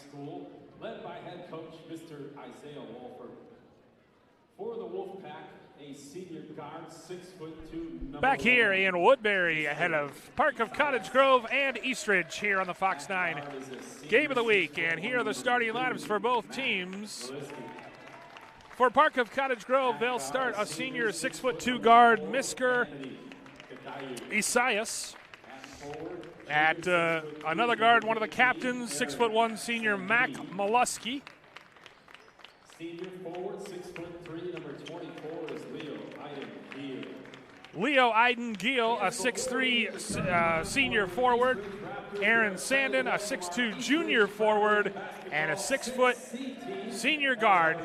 School, led by head coach Mr. Isaiah Wolford. For the Wolfpack, a senior guard, 6'2". Back here in Woodbury, ahead of Park of Cottage Grove and Eastridge here on the Fox 9 Game of the Week. And here are the starting lineups for both teams. For Park of Cottage Grove, they'll start a senior 6'2" guard, Misker Isaias. At another guard, one of the captains, 6'1" senior Mac Molesky. Senior forward, 6'3", number 24 is Leo Iden-Giel, a 6'3" senior forward. Aaron Sandin, a 6'2" junior forward. And a 6' senior guard,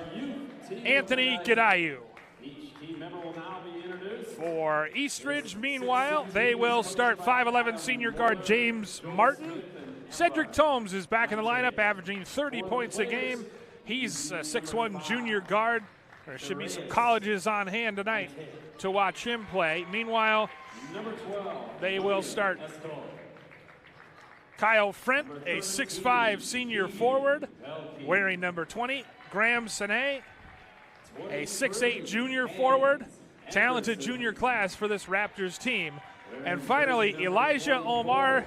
Anthony Gadayu. Each team member will now be introduced. For Eastridge, meanwhile, they will start 5'11" senior guard James Martin. Cedric Tomes is back in the lineup, averaging 30 points a game. He's a 6'1" junior guard. There should be some colleges on hand tonight to watch him play. Meanwhile, they will start Kyle Frent, a 6'5" senior forward, wearing number 20. Graham Sine, a 6'8" junior forward. Talented junior class for this Raptors team. And finally, Elijah Omar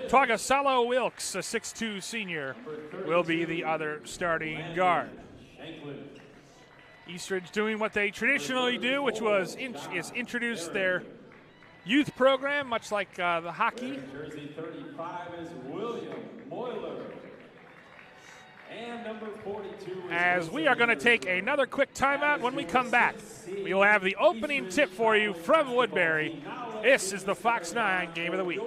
Twagasalo Wilkes, a 6'2" senior, will be the other starting guard. Eastridge doing what they traditionally do, which was introduce their youth program, much like the hockey. Jersey 35 is William Moyler. And number 42 is as we are going to take another quick timeout. When we come back, we will have the opening tip for you from Woodbury. This is the Fox 9 Game of the Week.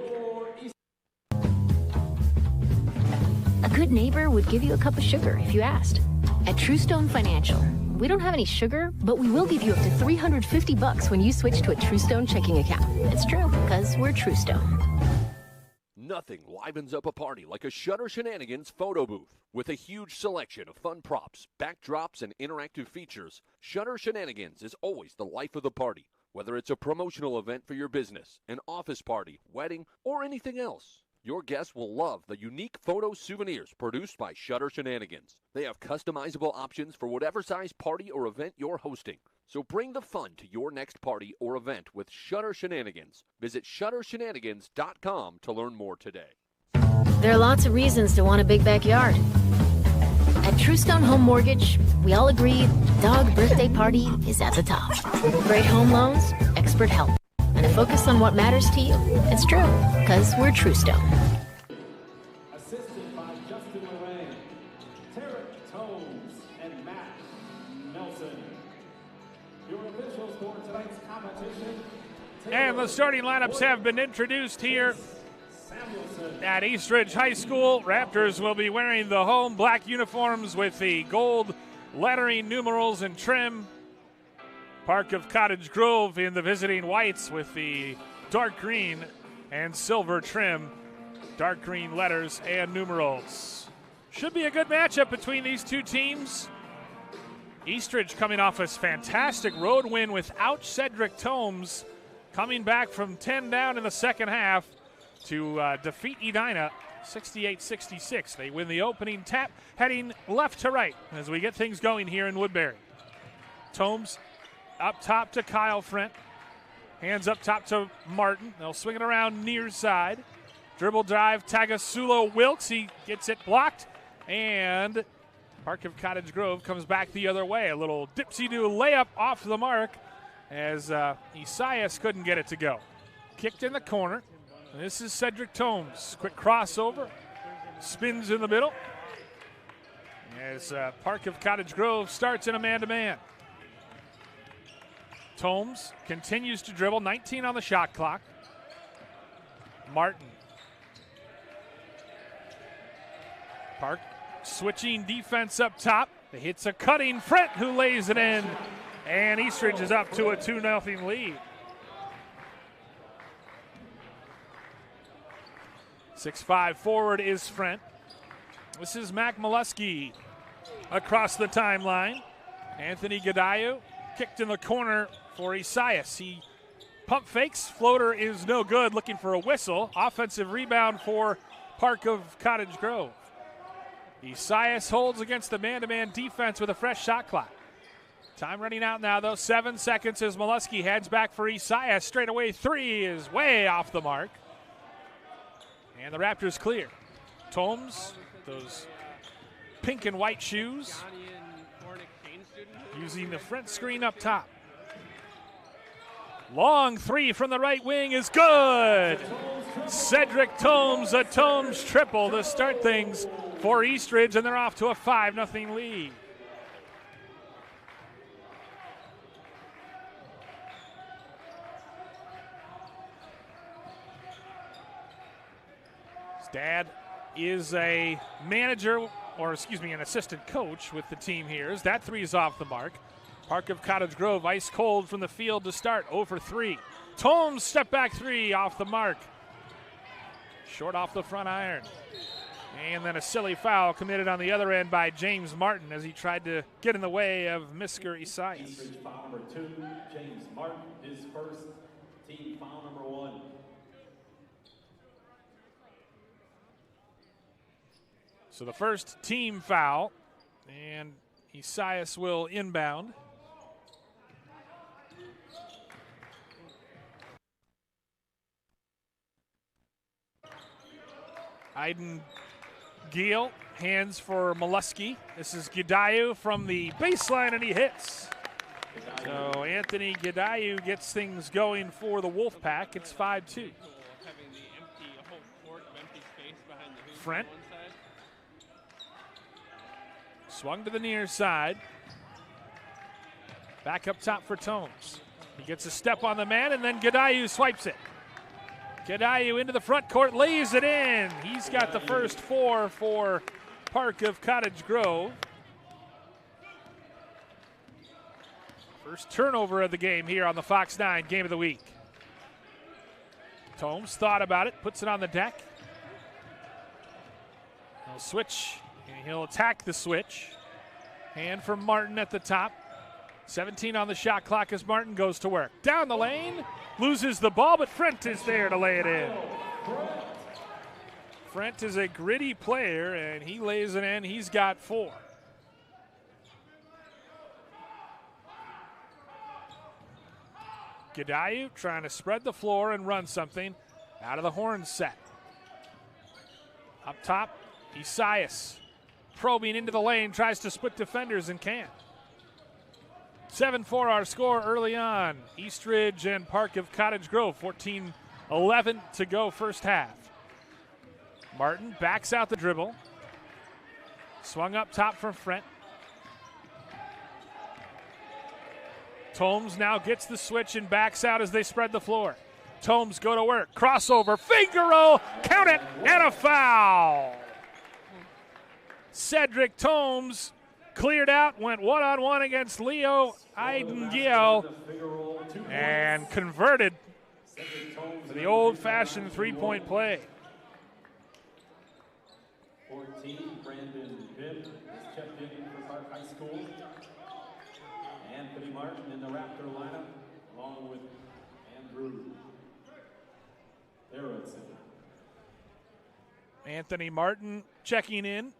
A good neighbor would give you a cup of sugar if you asked. At Truestone Financial, we don't have any sugar, but we will give you up to $350 when you switch to a Truestone checking account. It's true, because we're Truestone. Nothing livens up a party like a Shutter Shenanigans photo booth. With a huge selection of fun props, backdrops, and interactive features, Shutter Shenanigans is always the life of the party. Whether it's a promotional event for your business, an office party, wedding, or anything else, your guests will love the unique photo souvenirs produced by Shutter Shenanigans. They have customizable options for whatever size party or event you're hosting. So bring the fun to your next party or event with Shutter Shenanigans. Visit ShutterShenanigans.com to learn more today. There are lots of reasons to want a big backyard. At Truestone Home Mortgage, we all agree dog birthday party is at the top. Great home loans, expert help, and a focus on what matters to you. It's true, because we're Truestone. assisted by Justin Lorraine, Tarek Tomes, and Matt Nelson. Your officials for tonight's competition. And the starting lineups have been introduced here at Eastridge High School. Raptors will be wearing the home black uniforms with the gold lettering, numerals, and trim. Park of Cottage Grove in the visiting whites with the dark green and silver trim, dark green letters and numerals. Should be a good matchup between these two teams. Eastridge coming off a fantastic road win without Cedric Tomes, coming back from 10 down in the second half to defeat Edina 68-66. They win the opening tap, heading left to right as we get things going here in Woodbury. Tomes up top to Kyle Frent. Hands up top to Martin. They'll swing it around near side. Dribble drive, Tagasulo Wilkes. He gets it blocked. And Park of Cottage Grove comes back the other way. A little dipsy-do layup off the mark as Isaias couldn't get it to go. Kicked in the corner. And this is Cedric Tomes. Quick crossover. Spins in the middle. As Park of Cottage Grove starts in a man-to-man. Tomes continues to dribble, 19 on the shot clock. Martin. Park switching defense up top. It hits a cutting Frent who lays it in. And Eastridge is up to a 2-0 lead. 6'5" forward is Frent. This is Mac Molesky across the timeline. Anthony Gadayu kicked in the corner for Isaias. He pump fakes. Floater is no good, looking for a whistle. Offensive rebound for Park of Cottage Grove. Esias holds against the man-to-man defense with a fresh shot clock. Time running out now, though. 7 seconds as Molesky heads back for Esias. Straight away three is way off the mark. And the Raptors clear. Tomes, those pink and white shoes, using the front screen up top. Long three from the right wing is good. Cedric Tomes, a Tomes triple to start things for Eastridge, and they're off to a 5-0 lead. His dad is a manager, or excuse me, an assistant coach with the team here. As that three is off the mark. Park of Cottage Grove, ice cold from the field to start, 0 for 3. Tomes, step back three, off the mark. Short off the front iron. And then a silly foul committed on the other end by James Martin as he tried to get in the way of Misker Esias. Foul number 2, James Martin, his first team foul number 1. So the first team foul, and Esias will inbound. Aiden Giel, hands for Molesky. This is Gidayu from the baseline, and he hits. So Anthony Gidayu gets things going for the Wolfpack. It's 5-2. Frent swung to the near side. Back up top for Tomes. He gets a step on the man, and then Gidayu swipes it. Gidayu into the front court, lays it in. He's got the first 4 for Park of Cottage Grove. First turnover of the game here on the Fox 9 Game of the Week. Tomes thought about it, puts it on the deck. He'll switch, and he'll attack the switch. Hand for Martin at the top. 17 on the shot clock as Martin goes to work. Down the lane, loses the ball, but Frent is there to lay it in. Frent is a gritty player, and he lays it in. He's got 4. Gidayu trying to spread the floor and run something out of the horn set. Up top, Esias probing into the lane, tries to split defenders and can't. 7-4 our score early on. Eastridge and Park of Cottage Grove, 14-11 to go first half. Martin backs out the dribble. Swung up top from Frent. Tomes now gets the switch and backs out as they spread the floor. Tomes go to work. Crossover. Finger roll. Count it. And a foul. Cedric Tomes cleared out, went one-on-one against Leo Aidengiel, and converted to the old-fashioned three-point play. 14, Brandon Bibb is checked in for Park High School. Anthony Martin in the Raptor lineup, along with Andrew Erickson. Anthony Martin checking in.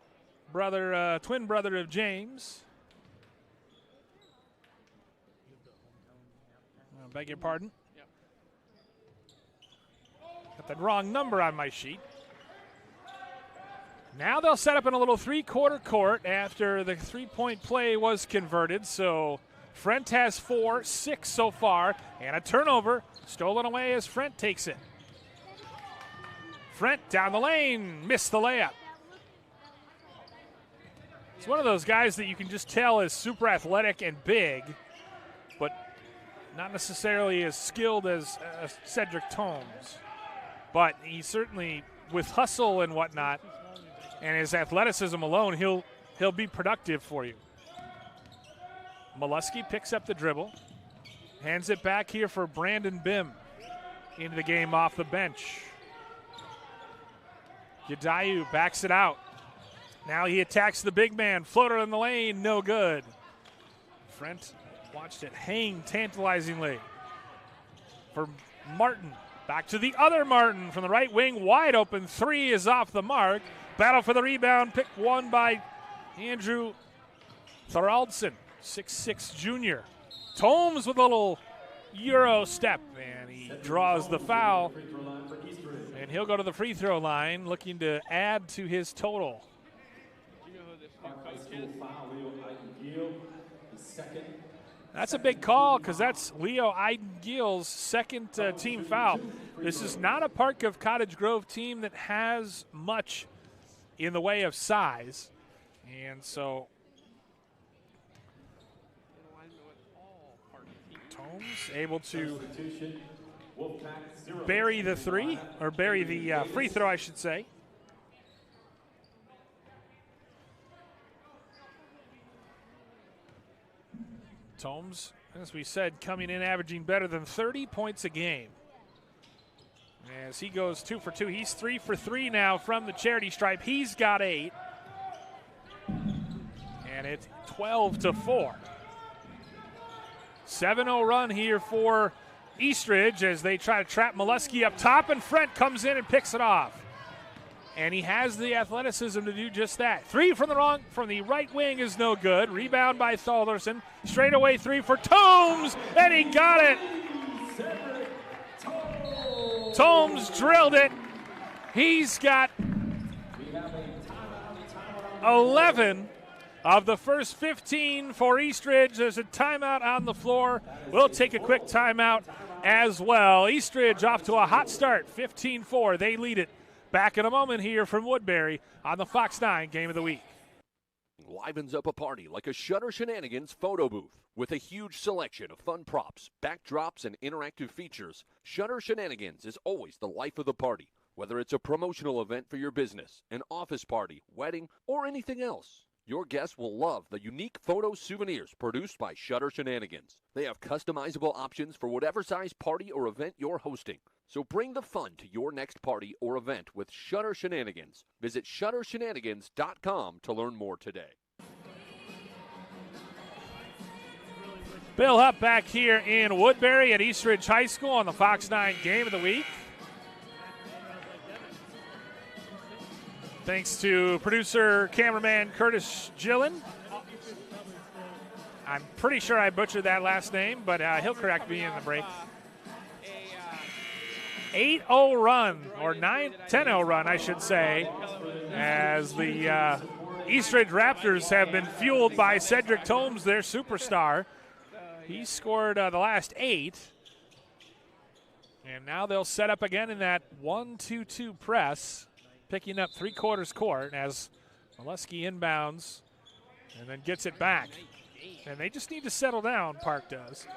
Twin brother of James. I beg your pardon. Got the wrong number on my sheet. Now they'll set up in a little three-quarter court after the three-point play was converted. So Frent has 4, 6 so far, and a turnover stolen away as Frent takes it. Frent down the lane, missed the layup. It's one of those guys that you can just tell is super athletic and big, but not necessarily as skilled as Cedric Tomes. But he certainly, with hustle and whatnot, and his athleticism alone, he'll be productive for you. Molesky picks up the dribble, hands it back here for Brandon Bim into the game off the bench. Gidayu backs it out. Now he attacks the big man. Floater in the lane, no good. Frent watched it hang tantalizingly for Martin. Back to the other Martin from the right wing. Wide open three is off the mark. Battle for the rebound. Pick one by Andrew Thoraldson, 6'6" junior. Tomes with a little Euro step, and he draws the foul. And he'll go to the free throw line looking to add to his total. That's a big call because that's Leo Eidengill's second team foul. This is not a Park of Cottage Grove team that has much in the way of size. And so Tomes able to bury the three, or bury the free throw, I should say. Tomes, as we said, coming in averaging better than 30 points a game. As he goes 2 for 2. He's 3 for 3 now from the charity stripe. He's got 8. And it's 12-4. 7-0 run here for Eastridge as they try to trap Molesky up top, and Frent comes in and picks it off. And he has the athleticism to do just that. Three from the right wing is no good. Rebound by Thalderson. Straightaway three for Tomes, and he got it. Tomes drilled it. He's got 11 of the first 15 for Eastridge. There's a timeout on the floor. We'll take a quick timeout as well. Eastridge off to a hot start, 15-4. They lead it. Back in a moment here from Woodbury on the Fox 9 Game of the Week. Livens up a party like a Shutter Shenanigans photo booth. With a huge selection of fun props, backdrops, and interactive features, Shutter Shenanigans is always the life of the party. Whether it's a promotional event for your business, an office party, wedding, or anything else, your guests will love the unique photo souvenirs produced by Shutter Shenanigans. They have customizable options for whatever size party or event you're hosting. So bring the fun to your next party or event with Shutter Shenanigans. Visit ShutterShenanigans.com to learn more today. Bill Hupp back here in Woodbury at Eastridge High School on the Fox 9 Game of the Week. Thanks to producer, cameraman Curtis Gillen. I'm pretty sure I butchered that last name, but he'll correct me in the break. 8-0 run, or 10-0 run, I should say, as the Eastridge Raptors have been fueled by Cedric Tomes, their superstar. He scored the last 8. And now they'll set up again in that 1-2-2 press, picking up three-quarters court as Molesky inbounds and then gets it back. And they just need to settle down, Park does.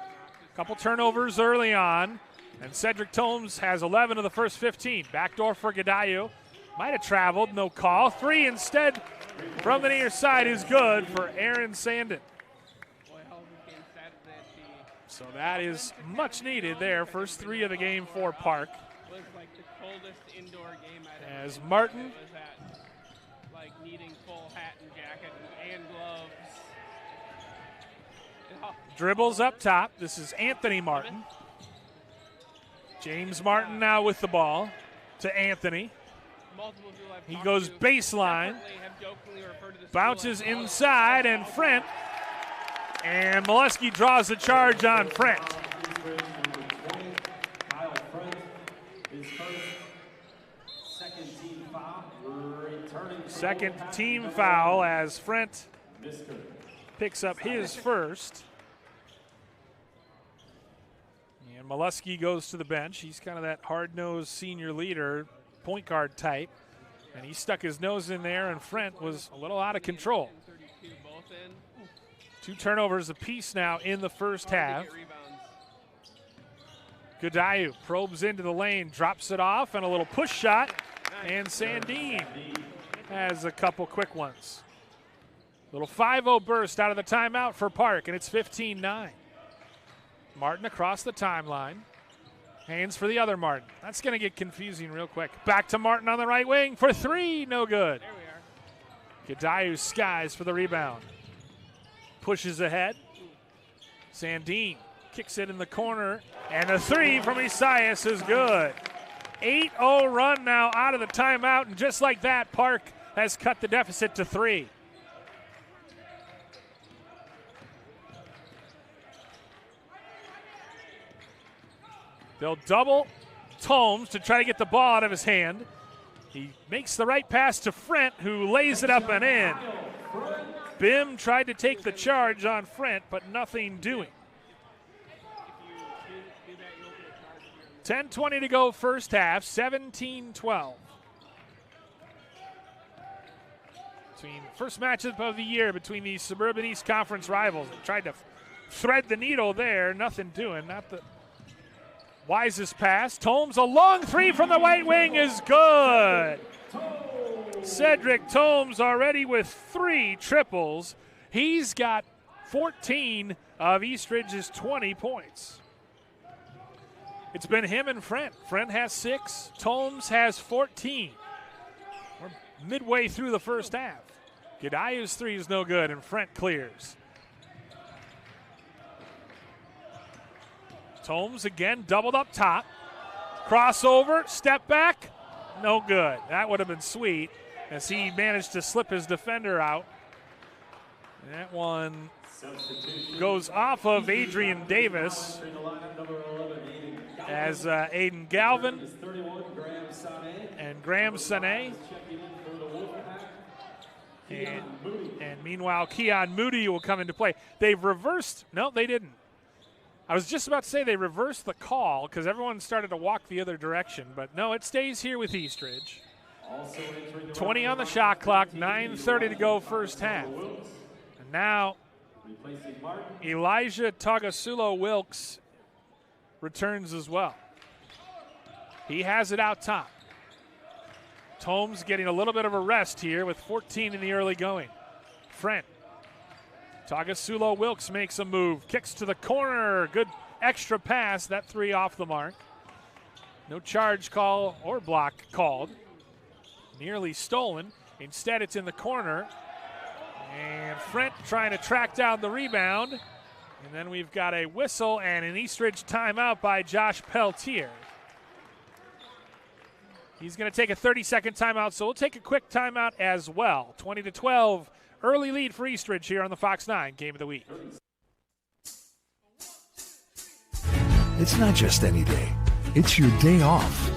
A couple turnovers early on. And Cedric Tomes has 11 of the first 15. Backdoor for Gadayu. Might have traveled, no call. Three instead from the near side is good for Aaron Sandin. So that is much needed there. First three of the game for Park. As Martin needing full hat and jacket and gloves. Dribbles up top. This is Anthony Martin. James Martin now with the ball to Anthony. He goes baseline, bounces inside, and Frent. And Molesky draws the charge on Frent. Second team foul as Frent picks up his first. And Molesky goes to the bench. He's kind of that hard-nosed senior leader, point guard type. And he stuck his nose in there, and Frent was a little out of control. 2 turnovers apiece now in the first half. Gadayu probes into the lane, drops it off, and a little push shot. And Sandin has a couple quick ones. Little 5-0 burst out of the timeout for Park, and it's 15-9. Martin across the timeline. Haynes for the other Martin. That's going to get confusing real quick. Back to Martin on the right wing for 3. No good. There we are. Gadayu skies for the rebound. Pushes ahead. Sandin kicks it in the corner, and the three from Esaias is good. 8-0 run now out of the timeout, and just like that, Park has cut the deficit to 3. They'll double Tomes to try to get the ball out of his hand. He makes the right pass to Frent, who lays it up and in. Bim tried to take the charge on Frent, but nothing doing. 10:20 to go first half, 17-12. First matchup of the year between these Suburban East Conference rivals. They tried to thread the needle there, nothing doing. Not the wisest pass. Tomes, a long three from the right wing is good. Cedric Tomes already with 3 triples. He's got 14 of Eastridge's 20 points. It's been him and Frent. Frent has 6. Tomes has 14. We're midway through the first half. Gadiu's 3 is no good, and Frent clears. Tomes again doubled up top. Crossover, step back, no good. That would have been sweet as he managed to slip his defender out. That one goes off of Adrian Davis as Aiden Galvin and Graham Sané. And meanwhile, Keon Moody will come into play. They've reversed. No, they didn't. I was just about to say they reversed the call because everyone started to walk the other direction. But no, it stays here with Eastridge. 20 on the shot clock, 9:30 to go first half. And now Elijah Tagasulo-Wilkes returns as well. He has it out top. Tomes getting a little bit of a rest here with 14 in the early going. Frent. Tagasulo-Wilkes makes a move, kicks to the corner. Good extra pass, that 3 off the mark. No charge call or block called. Nearly stolen. Instead, it's in the corner. And Frent trying to track down the rebound. And then we've got a whistle and an Eastridge timeout by Josh Peltier. He's going to take a 30-second timeout, so we'll take a quick timeout as well. 20-12, early lead for Eastridge here on the Fox 9 Game of the Week. It's not just any day. It's your day off.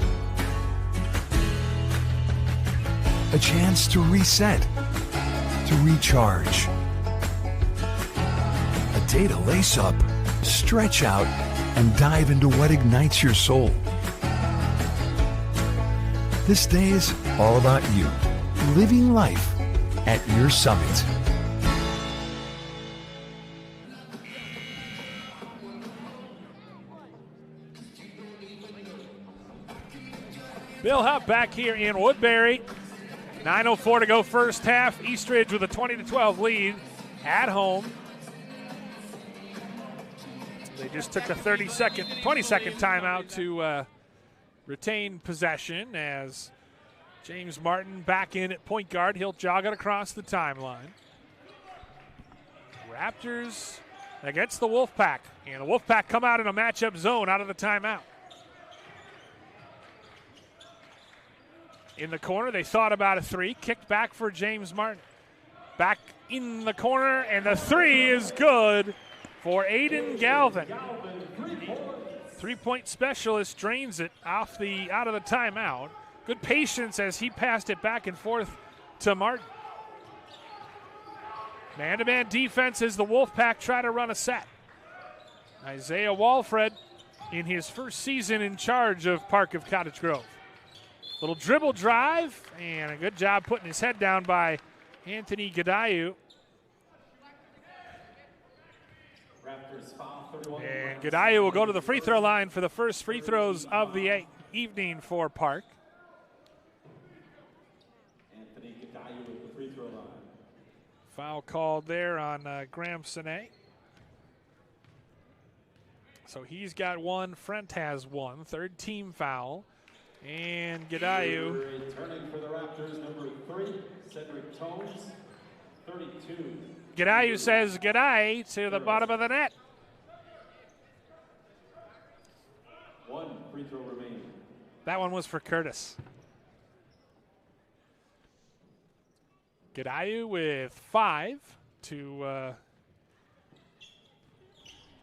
A chance to reset, to recharge. A day to lace up, stretch out, and dive into what ignites your soul. This day is all about you, living life at your summit. Bill Hupp back here in Woodbury. 9:04 to go first half. Eastridge with a 20-12 lead at home. They just took a 20-second timeout to retain possession as James Martin back in at point guard. He'll jog it across the timeline. Raptors against the Wolfpack. And the Wolfpack come out in a matchup zone out of the timeout. In the corner, they thought about a 3. Kicked back for James Martin. Back in the corner, and the 3 is good for Aiden Galvin. 3-point specialist drains it out of the timeout. Good patience as he passed it back and forth to Martin. Man-to-man defense as the Wolfpack try to run a set. Isaiah Walfred in his first season in charge of Park of Cottage Grove. Little dribble drive, and a good job putting his head down by Anthony Gadiu. And Gadiu will go to the free throw line for the first free throws of the evening for Park. Anthony Gadiu with the free throw line. Foul called there on Graham Sané. So he's got 1. Frent has 1. Third team foul. And Gadiu. Returning for the Raptors, number 3, Cedric Tomes, 32. Gadiu says G'day to the bottom of the net. free throw remaining. That one was for Curtis. Gadayu with 5 to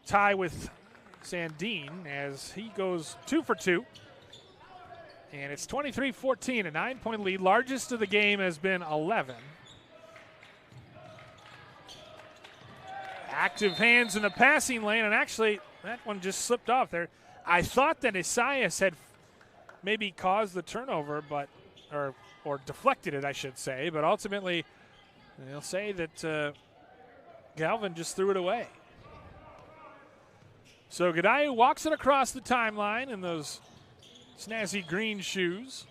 tie with Sandine as he goes 2 for 2. And it's 23-14, a 9-point lead. Largest of the game has been 11. Active hands in the passing lane, and actually that one just slipped off there. I thought that Isaias had maybe caused the turnover, but or deflected it, I should say. But ultimately, they'll say that Galvin just threw it away. So Gadayu walks it across the timeline in those snazzy green shoes.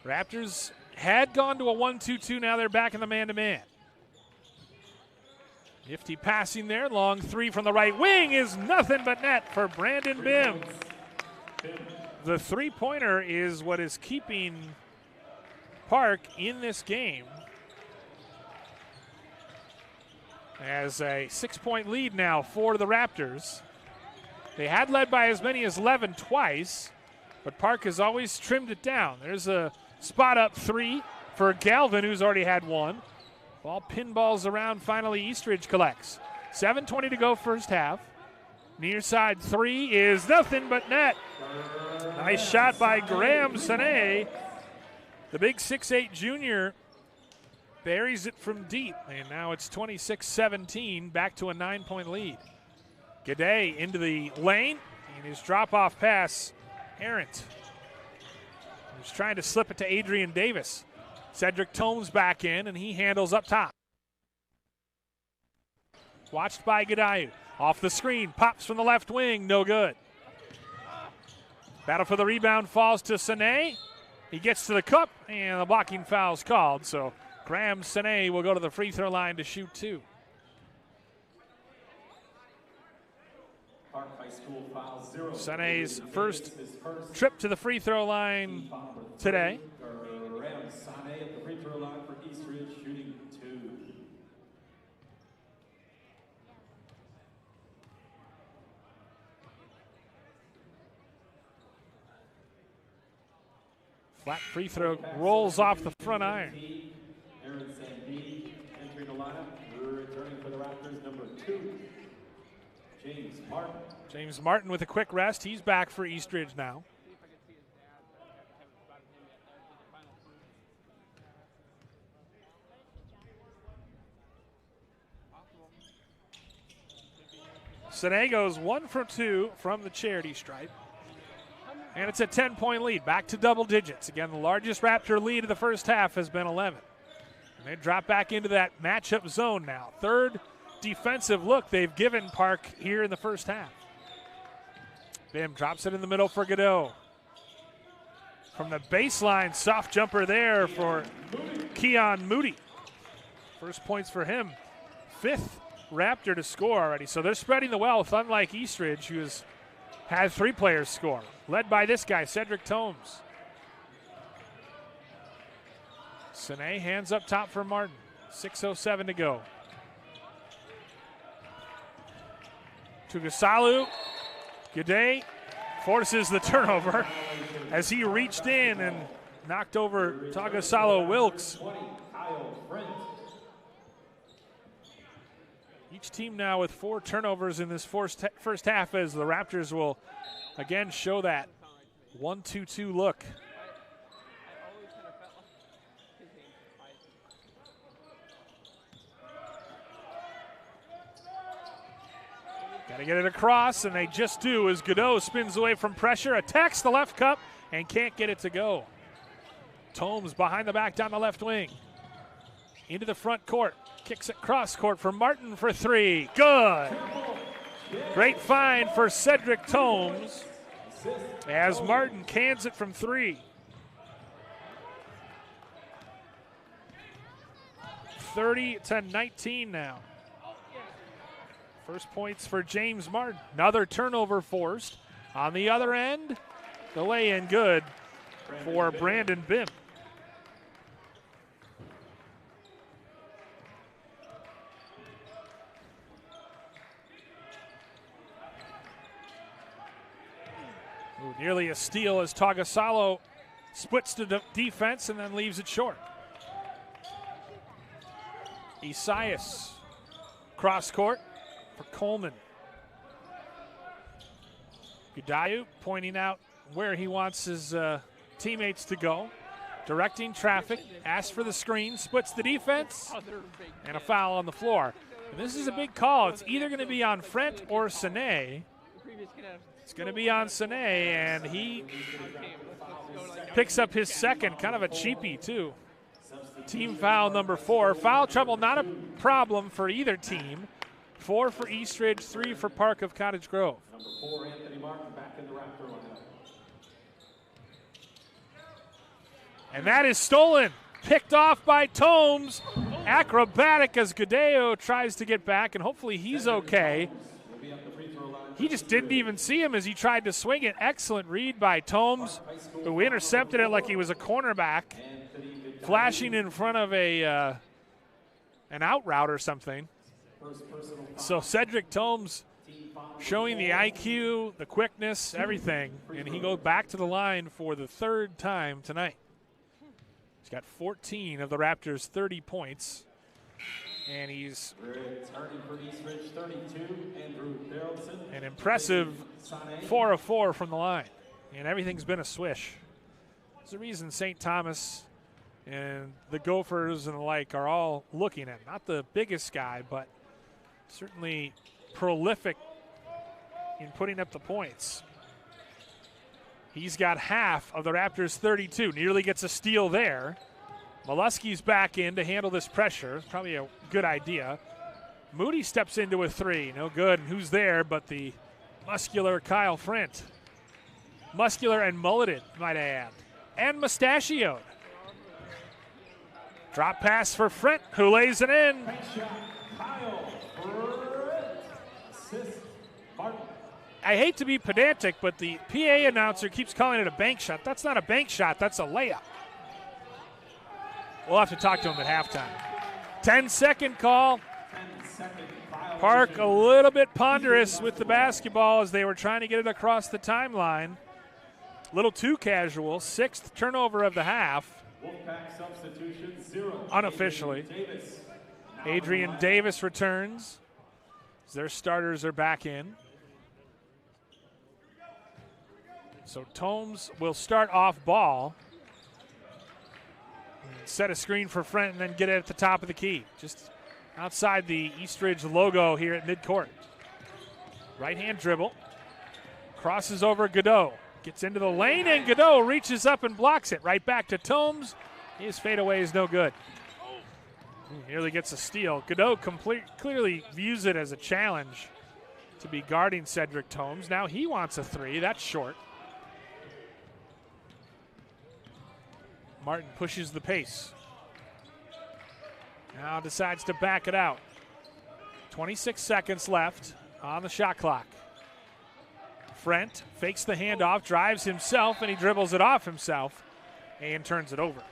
Raptors had gone to a 1-2-2. Now they're back in the man-to-man. Nifty passing there. Long 3 from the right wing is nothing but net for Brandon Bim. The three-pointer is what is keeping Park in this game. As a 6-point lead now for the Raptors. They had led by as many as 11 twice, but Park has always trimmed it down. There's a spot up 3 for Galvin, who's already had 1. Ball pinballs around, finally Eastridge collects. 7:20 to go first half. Near side 3 is nothing but net. Nice shot by Graham Sané. The big 6'8 junior buries it from deep, and now it's 26-17, back to a 9-point lead. Gade into the lane, and his drop-off pass errant. He's trying to slip it to Adrian Davis. Cedric Tomes back in, and he handles up top. Watched by Gadayu. Off the screen, pops from the left wing, no good. Battle for the rebound falls to Sané. He gets to the cup, and the blocking foul's called, so Graham Sané will go to the free throw line to shoot 2. Park High School foul 0. Sané's first trip to the free throw line today. Graham Sané at the free throw line for Eastridge, shooting 2. Flat free throw rolls off the front iron. Aaron Sandine entering the lineup. Returning for the Raptors, number 2, James Martin. James Martin with a quick rest. He's back for Eastridge now. Sané goes 1 for 2 from the charity stripe. And it's a 10-point lead, back to double digits. Again, the largest Raptor lead of the first half has been 11. And they drop back into that matchup zone now. Third defensive look they've given Park here in the first half. Bim drops it in the middle for Godot. From the baseline, soft jumper there for Keon Moody. First points for him. 5th Raptor to score already. So they're spreading the wealth, unlike Eastridge, who has had 3 players score. Led by this guy, Cedric Tomes. Sané hands up top for Martin. 6:07 to go. Tugasalu. Gade forces the turnover as he reached in and knocked over Tagasalo Wilkes. Each team now with 4 turnovers in this first half, as the Raptors will again show that 1-2-2 look. Got to get it across, and they just do as Godot spins away from pressure, attacks the left cup, and can't get it to go. Tomes behind the back down the left wing. Into the front court. Kicks it cross court for Martin for 3. Good. Great find for Cedric Tomes as Martin cans it from 3. 30-19 now. First points for James Martin. Another turnover forced. On the other end, the lay-in good for Brandon Bim. Ooh, nearly a steal as Tagasalo splits the defense and then leaves it short. Isaias, cross court for Coleman. Gudayu pointing out where he wants his teammates to go. Directing traffic, asks for the screen, splits the defense, and a foul on the floor. And this is a big call. It's either going to be on Frent or Sané. It's going to be on Sané, and he picks up his second, kind of a cheapie too. Team foul number 4. Foul trouble not a problem for either team. 4 for Eastridge, 3 for Park of Cottage Grove. Number 4, Anthony Martin, back in the Raptor lineup. And that is stolen. Picked off by Tomes. Acrobatic as Gadeo tries to get back, and hopefully he's okay. He just didn't even see him as he tried to swing it. Excellent read by Tomes, who intercepted it like he was a cornerback, flashing in front of an out route or something. So Cedric Tomes showing the IQ, the quickness, everything, and he goes back to the line for the 3rd time tonight. He's got 14 of the Raptors' 30 points, and he's an impressive 4 of 4 from the line, and everything's been a swish. There's a reason St. Thomas and the Gophers and the like are all looking at him. Not the biggest guy, but certainly prolific in putting up the points. He's got half of the Raptors' 32. Nearly gets a steal there. Molesky's back in to handle this pressure. Probably a good idea. Moody steps into a 3. No good. And who's there but the muscular Kyle Frent. Muscular and mulleted, might I add. And mustachioed. Drop pass for Frent, who lays it in. I hate to be pedantic, but the PA announcer keeps calling it a bank shot. That's not a bank shot, that's a layup. We'll have to talk to him at halftime. 10-second call. Park a little bit ponderous with the basketball as they were trying to get it across the timeline. A little too casual. 6th turnover of the half. Unofficially. Adrian Davis returns as their starters are back in. So Tomes will start off ball. Set a screen for Frent and then get it at the top of the key. Just outside the Eastridge logo here at midcourt. Right-hand dribble. Crosses over Godot. Gets into the lane and Godot reaches up and blocks it. Right back to Tomes. His fadeaway is no good. Nearly gets a steal. Godot clearly views it as a challenge to be guarding Cedric Tomes. Now he wants a 3. That's short. Martin pushes the pace. Now decides to back it out. 26 seconds left on the shot clock. Frent fakes the handoff, drives himself, and he dribbles it off himself and turns it over.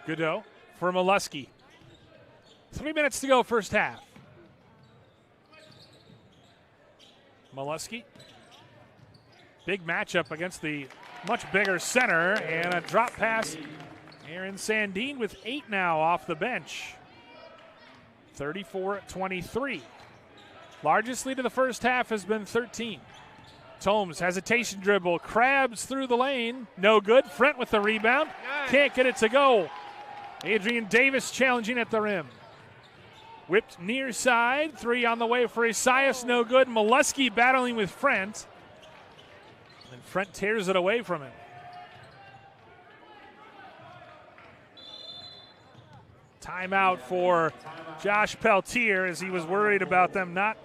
Godot for Molesky. 3 minutes to go, first half. Molesky. Big matchup against the much bigger center, and a drop pass. Aaron Sandine with 8 now off the bench. 34-23. Largest lead of the first half has been 13. Tomes, hesitation dribble, crabs through the lane. No good. Frent with the rebound. Can't get it to go. Adrian Davis challenging at the rim. Whipped near side. 3 on the way for Isaias. No good. Molesky battling with Frent. And Frent tears it away from him. Timeout for Josh Peltier as he was worried about them not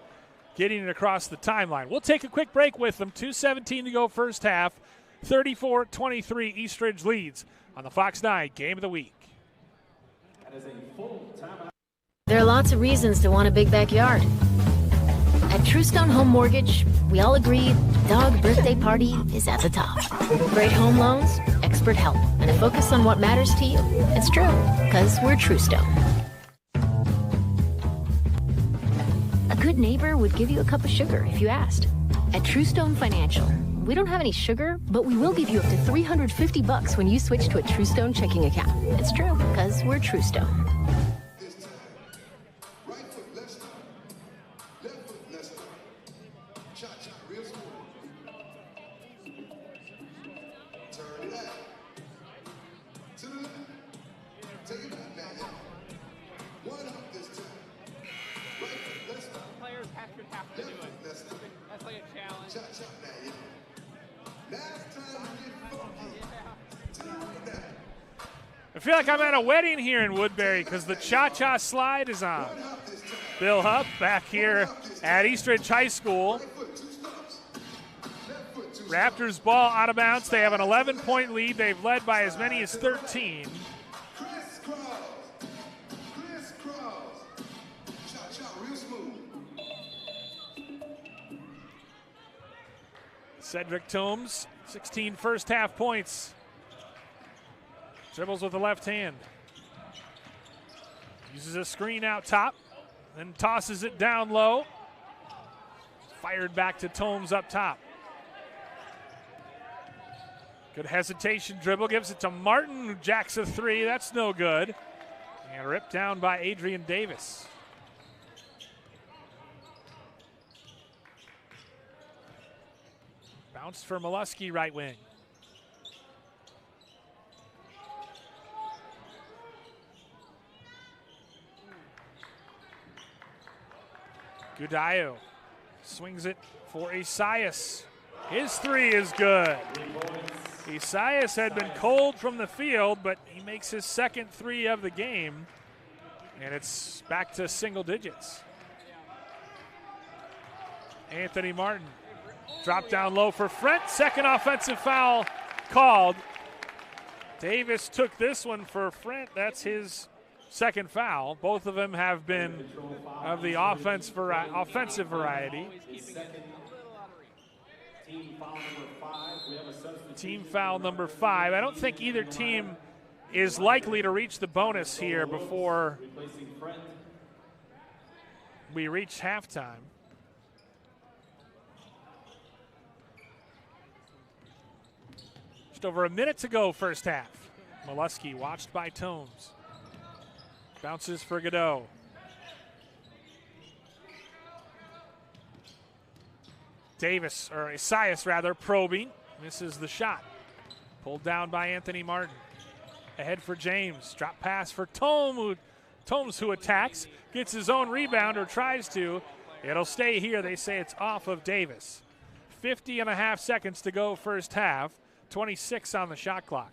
getting it across the timeline. We'll take a quick break with them. 2:17 to go first half. 34-23 Eastridge leads on the Fox 9 Game of the Week. There There are lots of reasons to want a big backyard. At Truestone Home Mortgage, we all agree dog birthday party is at the top. Great home loans, expert help, and a focus on what matters to you. It's true, because we're Truestone. A good neighbor would give you a cup of sugar if you asked. At Truestone Financial, we don't have any sugar, but we will give you up to $350 when you switch to a Truestone checking account. It's true, because we're Truestone. I feel like I'm at a wedding here in Woodbury because the cha-cha slide is on. Bill Hupp back here at Eastridge High School. Raptors ball out of bounds. They have an 11-point lead. They've led by as many as 13. Cedric Toombs, 16 first half points. Dribbles with the left hand. Uses a screen out top, then tosses it down low. Fired back to Toombs up top. Good hesitation dribble, gives it to Martin, who jacks a three. That's no good. And ripped down by Adrian Davis. Bounced for Molesky, right wing. Gudayo swings it for Esias. His three is good. Esias had been cold from the field, but he makes his second three of the game, and it's back to single digits. Anthony Martin dropped down low for Frent. Second offensive foul called. Davis took this one for Frent. That's his second foul. Both of them have been of the offensive variety. Team foul number 5. I don't think either team is likely to reach the bonus here before we reach halftime. Just over a minute to go first half. Molesky watched by Toombs. Bounces for Godot. Davis, or Esias rather, probing. Misses the shot. Pulled down by Anthony Martin. Ahead for James. Drop pass for Toombs, who attacks. Gets his own rebound, or tries to. It'll stay here. They say it's off of Davis. 50.5 seconds to go first half. 26 on the shot clock.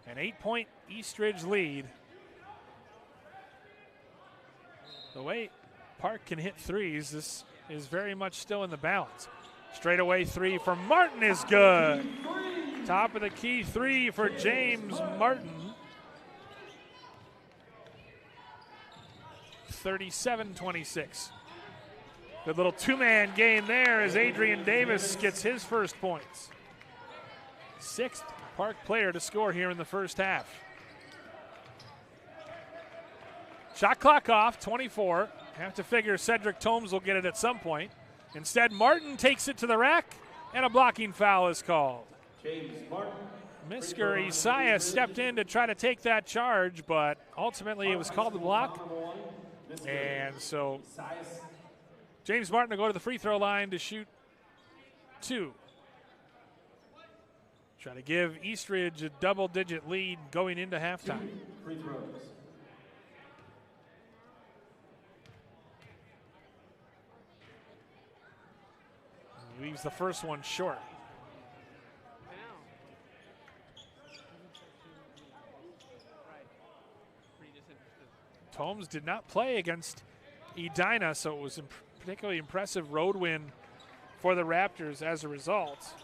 An 8-point Eastridge lead. The way Park can hit threes, this is very much still in the balance. Straightaway three for Martin is good. Top of the key three for James Martin. 37-26. Good little two-man game there as Adrian Davis gets his first points. 6th Park player to score here in the first half. Shot clock off, 24. Have to figure Cedric Toombs will get it at some point. Instead, Martin takes it to the rack, and a blocking foul is called. Misker Esias stepped in to try to take that charge, but ultimately it was called the block. And so James Martin will go to the free throw line to shoot 2. Try to give Eastridge a double-digit lead going into halftime. Leaves the first one short. Toombs did not play against Edina, so it was a particularly impressive road win for the Raptors as a result.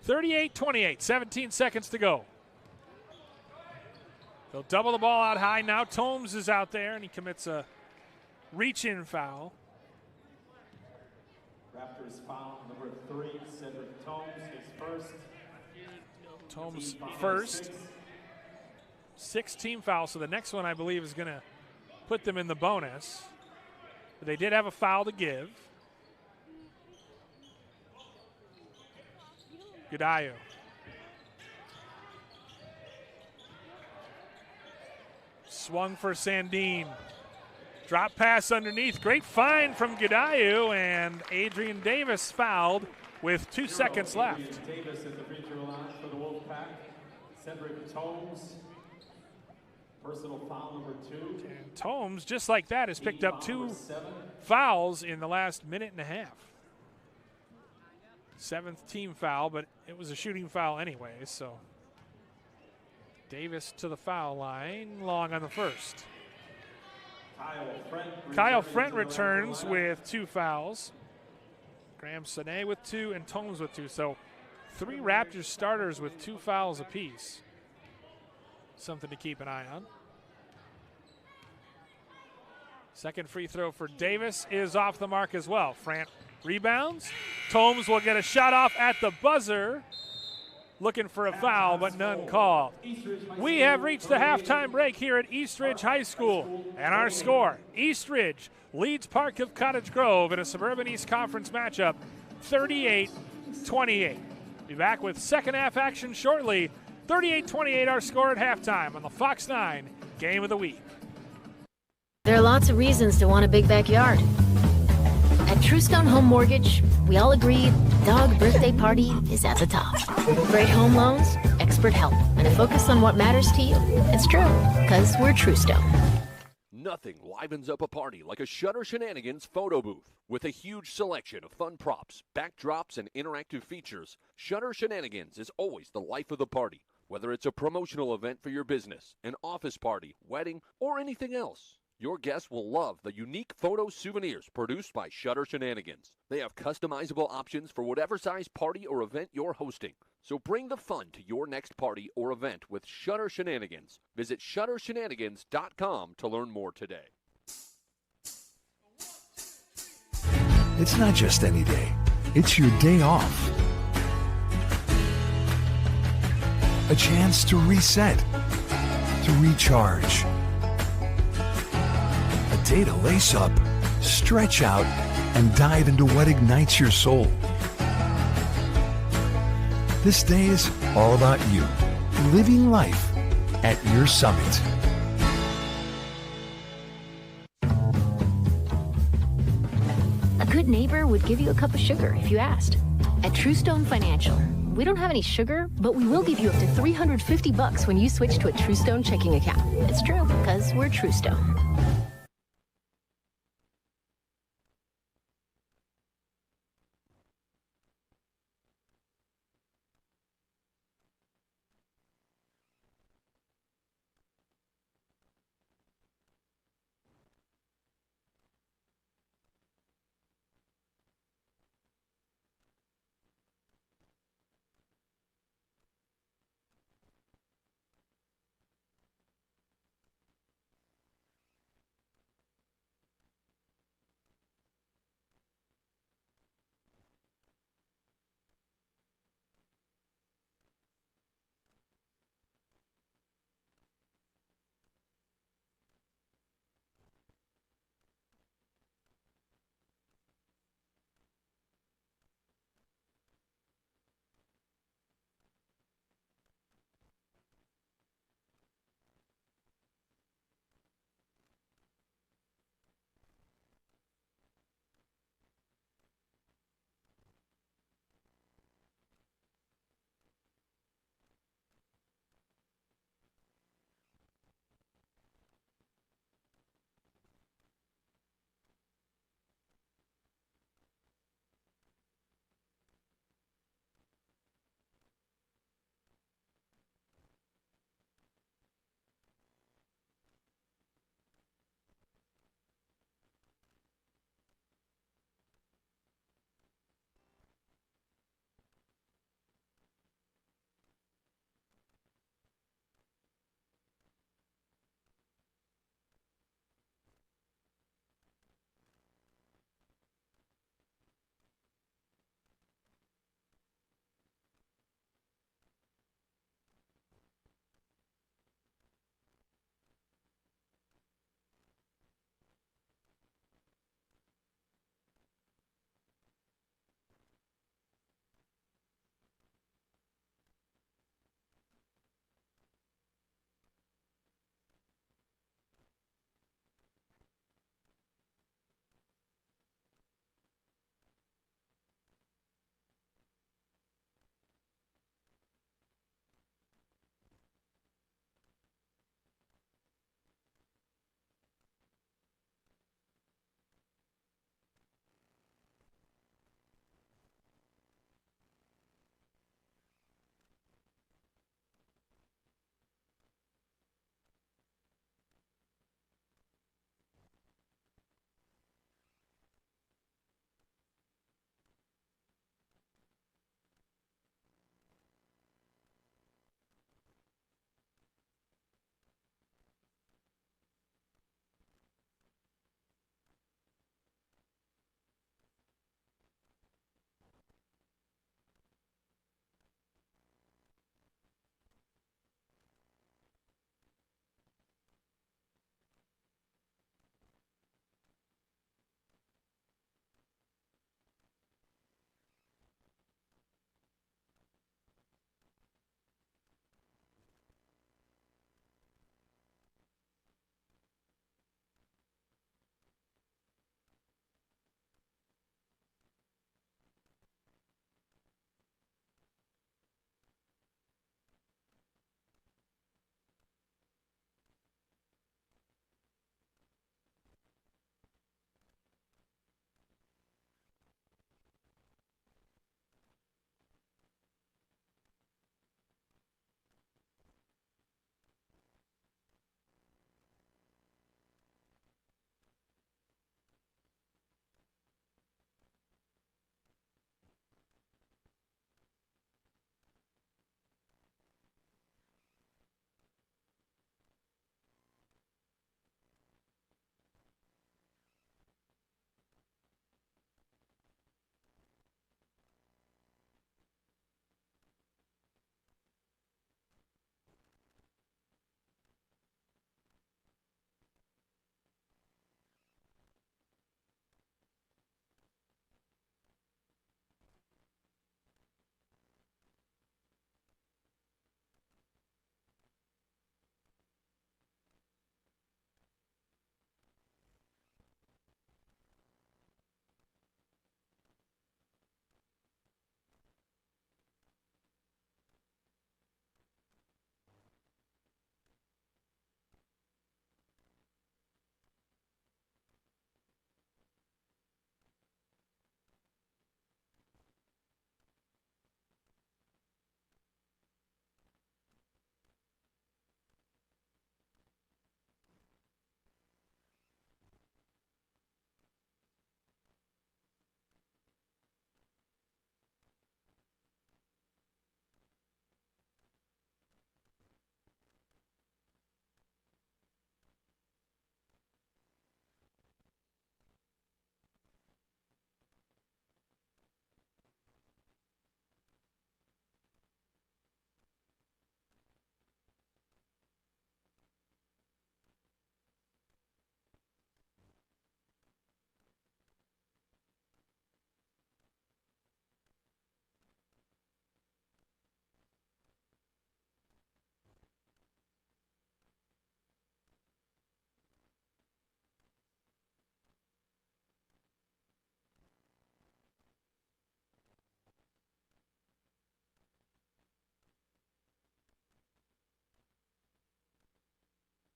38-28, 17 seconds to go. They'll double the ball out high. Now Tomes is out there, and he commits a reach-in foul. Raptors foul number 3, Cedric Tomes, his first. Tomes first. 6 team fouls, so the next one I believe is going to put them in the bonus. But they did have a foul to give. Gadayu. Swung for Sandin. Drop pass underneath. Great find from Gadayu, and Adrian Davis fouled with 2 seconds left. Davis at the free throw line for the Wolfpack. Cedric Tomes, personal foul number 2. And Tomes, just like that, has picked up 2 fouls in the last minute and a half. 7th team foul, but it was a shooting foul anyway, so Davis to the foul line, long on the first. Kyle Frent returns with 2 fouls. Graham Sané with 2 and Tomes with 2. So 3 Raptors starters with 2 fouls apiece. Something to keep an eye on. Second free throw for Davis is off the mark as well. Frant rebounds. Tomes will get a shot off at the buzzer. Looking for a foul, but none called. We have reached the halftime break here at Eastridge High School. And our score, Eastridge leads Park of Cottage Grove in a Suburban East Conference matchup, 38-28. Be back with second half action shortly. 38-28 our score at halftime on the Fox 9 Game of the Week. There are lots of reasons to want a big backyard. At Truestone Home Mortgage, we all agree dog birthday party is at the top. Great home loans, expert help, and a focus on what matters to you. It's true, because we're Truestone. Nothing livens up a party like a Shutter Shenanigans photo booth. With a huge selection of fun props, backdrops, and interactive features, Shutter Shenanigans is always the life of the party. Whether it's a promotional event for your business, an office party, wedding, or anything else, your guests will love the unique photo souvenirs produced by Shutter Shenanigans. They have customizable options for whatever size party or event you're hosting. So bring the fun to your next party or event with Shutter Shenanigans. Visit ShutterShenanigans.com to learn more today. It's not just any day. It's your day off. A chance to reset, to recharge. A day to lace up, stretch out, and dive into what ignites your soul. This day is all about you, living life at your summit. A good neighbor would give you a cup of sugar if you asked. At Truestone Financial, we don't have any sugar, but we will give you up to $350 when you switch to a Truestone checking account. It's true, because we're Truestone.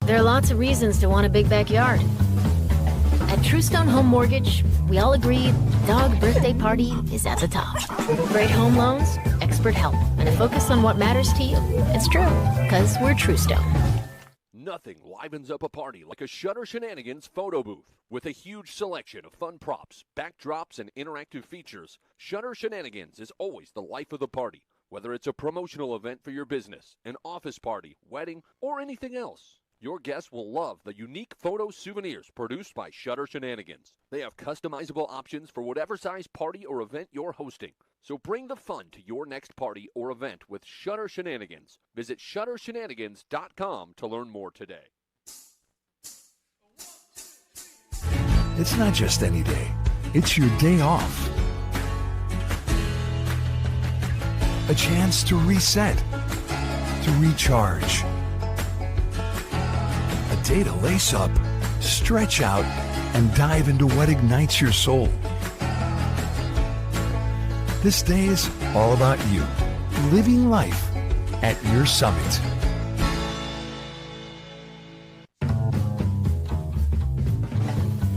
There are lots of reasons to want a big backyard. At Truestone Home Mortgage, we all agree dog birthday party is at the top. Great home loans, expert help, and a focus on what matters to you. It's true, because we're Truestone. Nothing livens up a party like a Shutter Shenanigans photo booth. With a huge selection of fun props, backdrops, and interactive features, Shutter Shenanigans is always the life of the party. Whether it's a promotional event for your business, an office party, wedding, or anything else, your guests will love the unique photo souvenirs produced by Shutter Shenanigans. They have customizable options for whatever size party or event you're hosting. So bring the fun to your next party or event with Shutter Shenanigans. Visit ShutterShenanigans.com to learn more today. It's not just any day. It's your day off. A chance to reset, to recharge. A day to lace up, stretch out, and dive into what ignites your soul. This day is all about you, living life at your summit.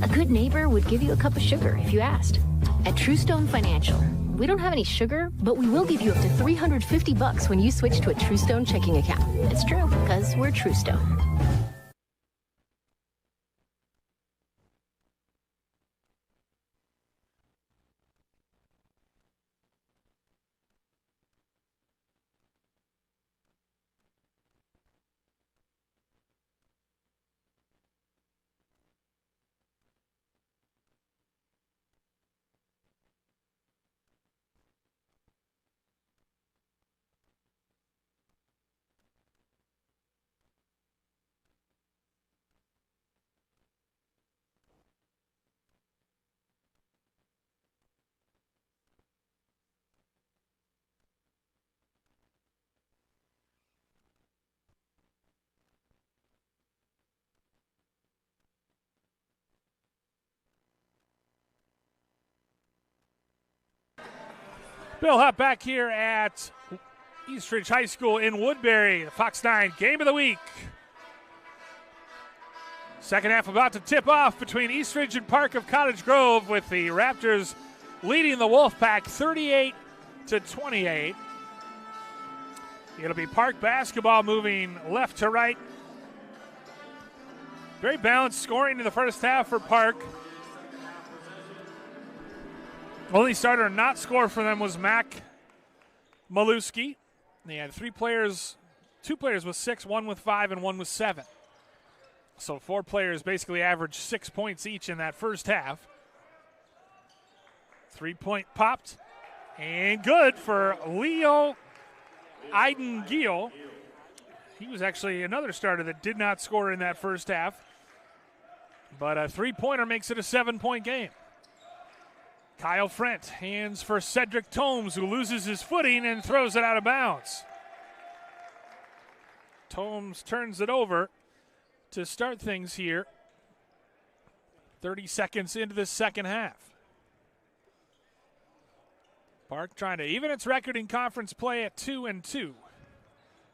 A good neighbor would give you a cup of sugar if you asked. At Truestone Financial, we don't have any sugar, but we will give you up to $350 when you switch to a Truestone checking account. It's true, because we're Truestone. Bill Hupp back here at Eastridge High School in Woodbury. The Fox 9 Game of the Week. Second half about to tip off between Eastridge and Park of Cottage Grove, with the Raptors leading the Wolfpack 38-28. It'll be Park basketball moving left to right. Very balanced scoring in the first half for Park. Only starter to not score for them was Mac Maluski. They had two players with 6, one with 5, and one with 7. So 4 players basically averaged 6 points each in that first half. 3-point popped, and good for Leo Eiden-Giel. He was actually another starter that did not score in that first half. But a 3-pointer makes it a 7-point game. Kyle Frent hands for Cedric Tomes, who loses his footing and throws it out of bounds. Tomes turns it over to start things here. 30 seconds into the second half. Park trying to even its record in conference play at 2-2.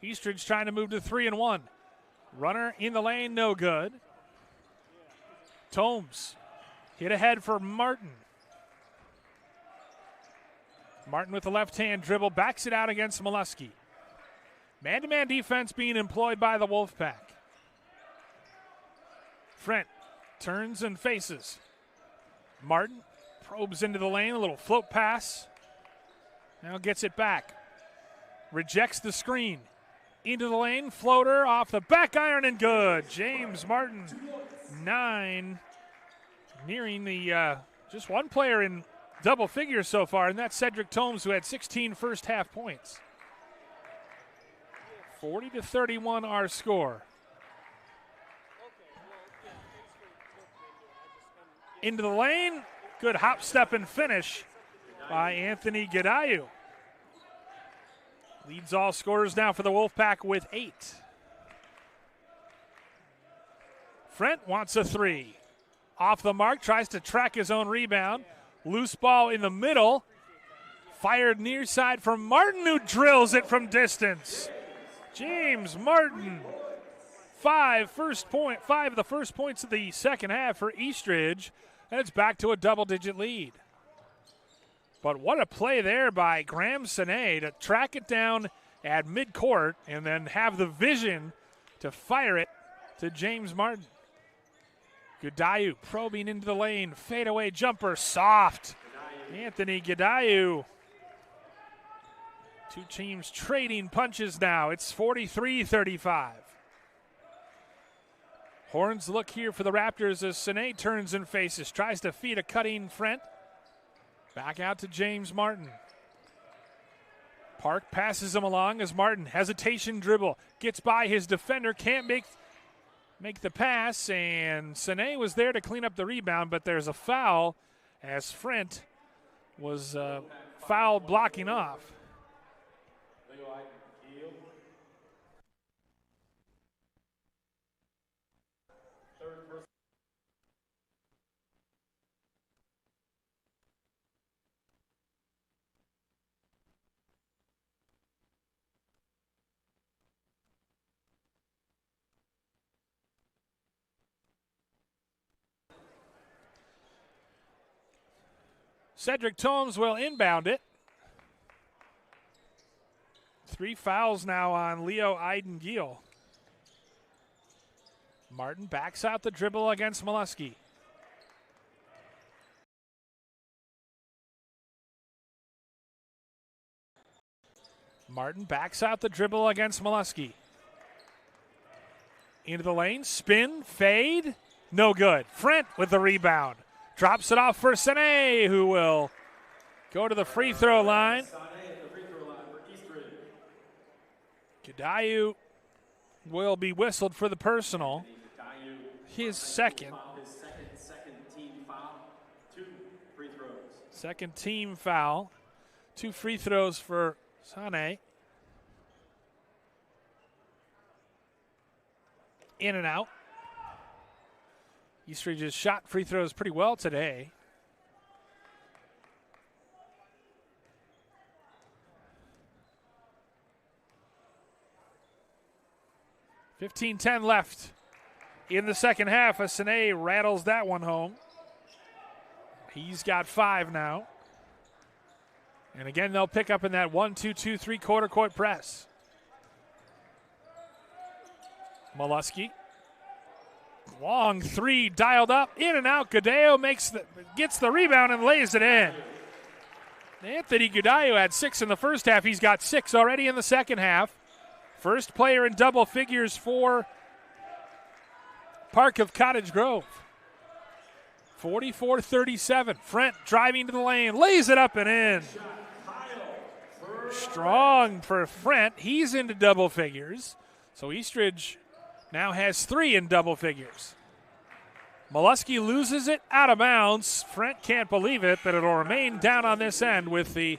Eastridge trying to move to 3-1. Runner in the lane, no good. Tomes hit ahead for Martin. Martin with the left-hand dribble, backs it out against Molesky. Man-to-man defense being employed by the Wolfpack. Frent turns and faces. Martin probes into the lane, a little float pass. Now gets it back. Rejects the screen. Into the lane, floater off the back iron and good. James Martin, 9. Nearing the just one player in double figures so far, and that's Cedric Tomes, who had 16 first half points. 40-31 our score. Into the lane, good hop, step, and finish by Anthony Gadayu. Leads all scorers now for the Wolfpack with 8. Frent wants a 3. Off the mark, tries to track his own rebound. Loose ball in the middle. Fired near side from Martin, who drills it from distance. James Martin, 5 of the first points of the second half for Eastridge, and it's back to a double-digit lead. But what a play there by Graham Sine to track it down at midcourt and then have the vision to fire it to James Martin. Gudayu probing into the lane, fadeaway jumper, soft. Anthony Gudayu. Two teams trading punches now. It's 43-35. Horns look here for the Raptors as Sine turns and faces, tries to feed a cutting Frent. Back out to James Martin. Park passes him along as Martin, hesitation dribble, gets by his defender, can't make the pass, and Sine was there to clean up the rebound, but there's a foul as Frent was fouled blocking off. Cedric Tomes will inbound it. 3 fouls now on Leo Eiden-Giel. Martin backs out the dribble against Molesky. Martin backs out the dribble against Molesky. Into the lane, spin, fade, no good. Frent with the rebound. Drops it off for Sine, who will go to the free throw line. Gudayu will be whistled for the personal. His second. Second team foul. 2 free throws for Sane. In and out. Eastridge has shot free throws pretty well today. $15-10 left in the second half as Sine rattles that one home. He's got 5 now. And again, they'll pick up in that 1-2-2-3 quarter court press. Molesky. Long 3 dialed up, in and out. Gudayu gets the rebound and lays it in. Anthony Gudayu had 6 in the first half. He's got 6 already in the second half. First player in double figures for Park of Cottage Grove. 44-37. Frent driving to the lane, lays it up and in. Strong for Frent. He's into double figures. So Eastridge now has 3 in double figures. Molesky loses it out of bounds. Frent can't believe it, but it'll remain down on this end with the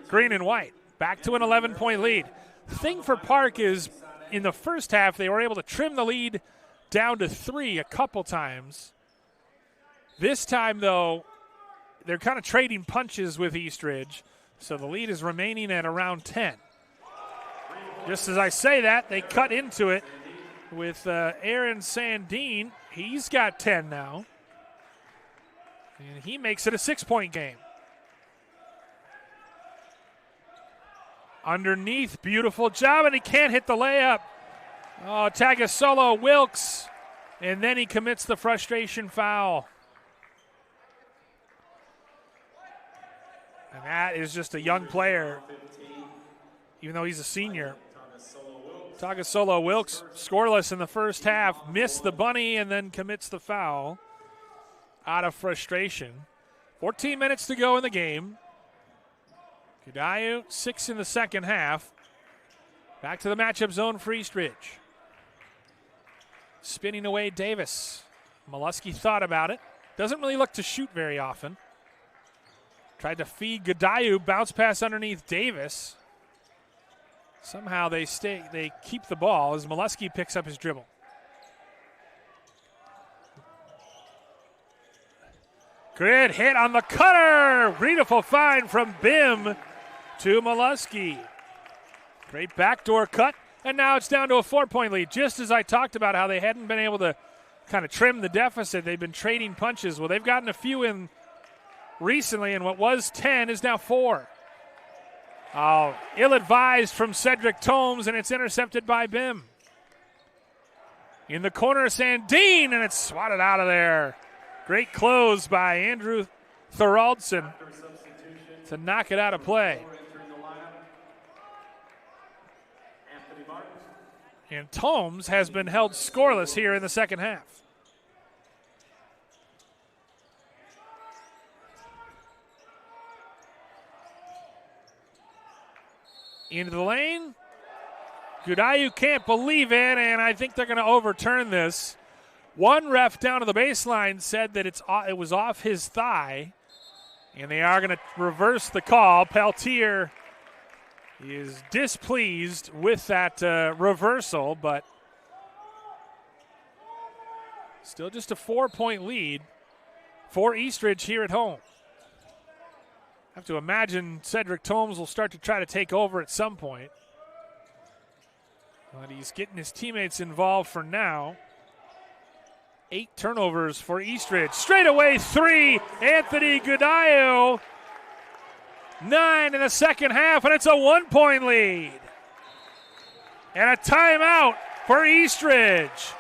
green and white. Back to an 11-point lead. The thing for Park is in the first half they were able to trim the lead down to 3 a couple times. This time, though, they're kind of trading punches with Eastridge, so the lead is remaining at around 10. Just as I say that, they cut into it with Aaron Sandine. He's got 10 now. And he makes it a 6-point game. Underneath, beautiful job, and he can't hit the layup. Oh, Tagasolo Wilkes, and then he commits the frustration foul. And that is just a young player, even though he's a senior. Tagasolo Wilkes, scoreless in the first half, missed the bunny and then commits the foul out of frustration. 14 minutes to go in the game. Gudayu, 6 in the second half. Back to the matchup zone for Eastridge. Spinning away Davis. Molesky thought about it. Doesn't really look to shoot very often. Tried to feed Gudayu, bounce pass underneath Davis. Somehow they keep the ball as Molesky picks up his dribble. Good hit on the cutter. Beautiful find from Bim to Molesky. Great backdoor cut. And now it's down to a 4-point lead, just as I talked about how they hadn't been able to kind of trim the deficit. They've been trading punches. Well, they've gotten a few in recently, and what was 10 is now 4. Oh, ill-advised from Cedric Tomes, and it's intercepted by Bim. In the corner, Sandine, and it's swatted out of there. Great close by Andrew Thoraldson to knock it out of play. And Tomes has been held scoreless here in the second half. Into the lane. Gudayu can't believe it, and I think they're going to overturn this. One ref down to the baseline said that it was off his thigh, and they are going to reverse the call. Peltier is displeased with that reversal, but still just a 4-point lead for Eastridge here at home. I have to imagine Cedric Tomes will start to try to take over at some point. But he's getting his teammates involved for now. 8 turnovers for Eastridge. Straight away 3, Anthony Gudayu. 9 in the second half, and it's a 1-point lead. And a timeout for Eastridge.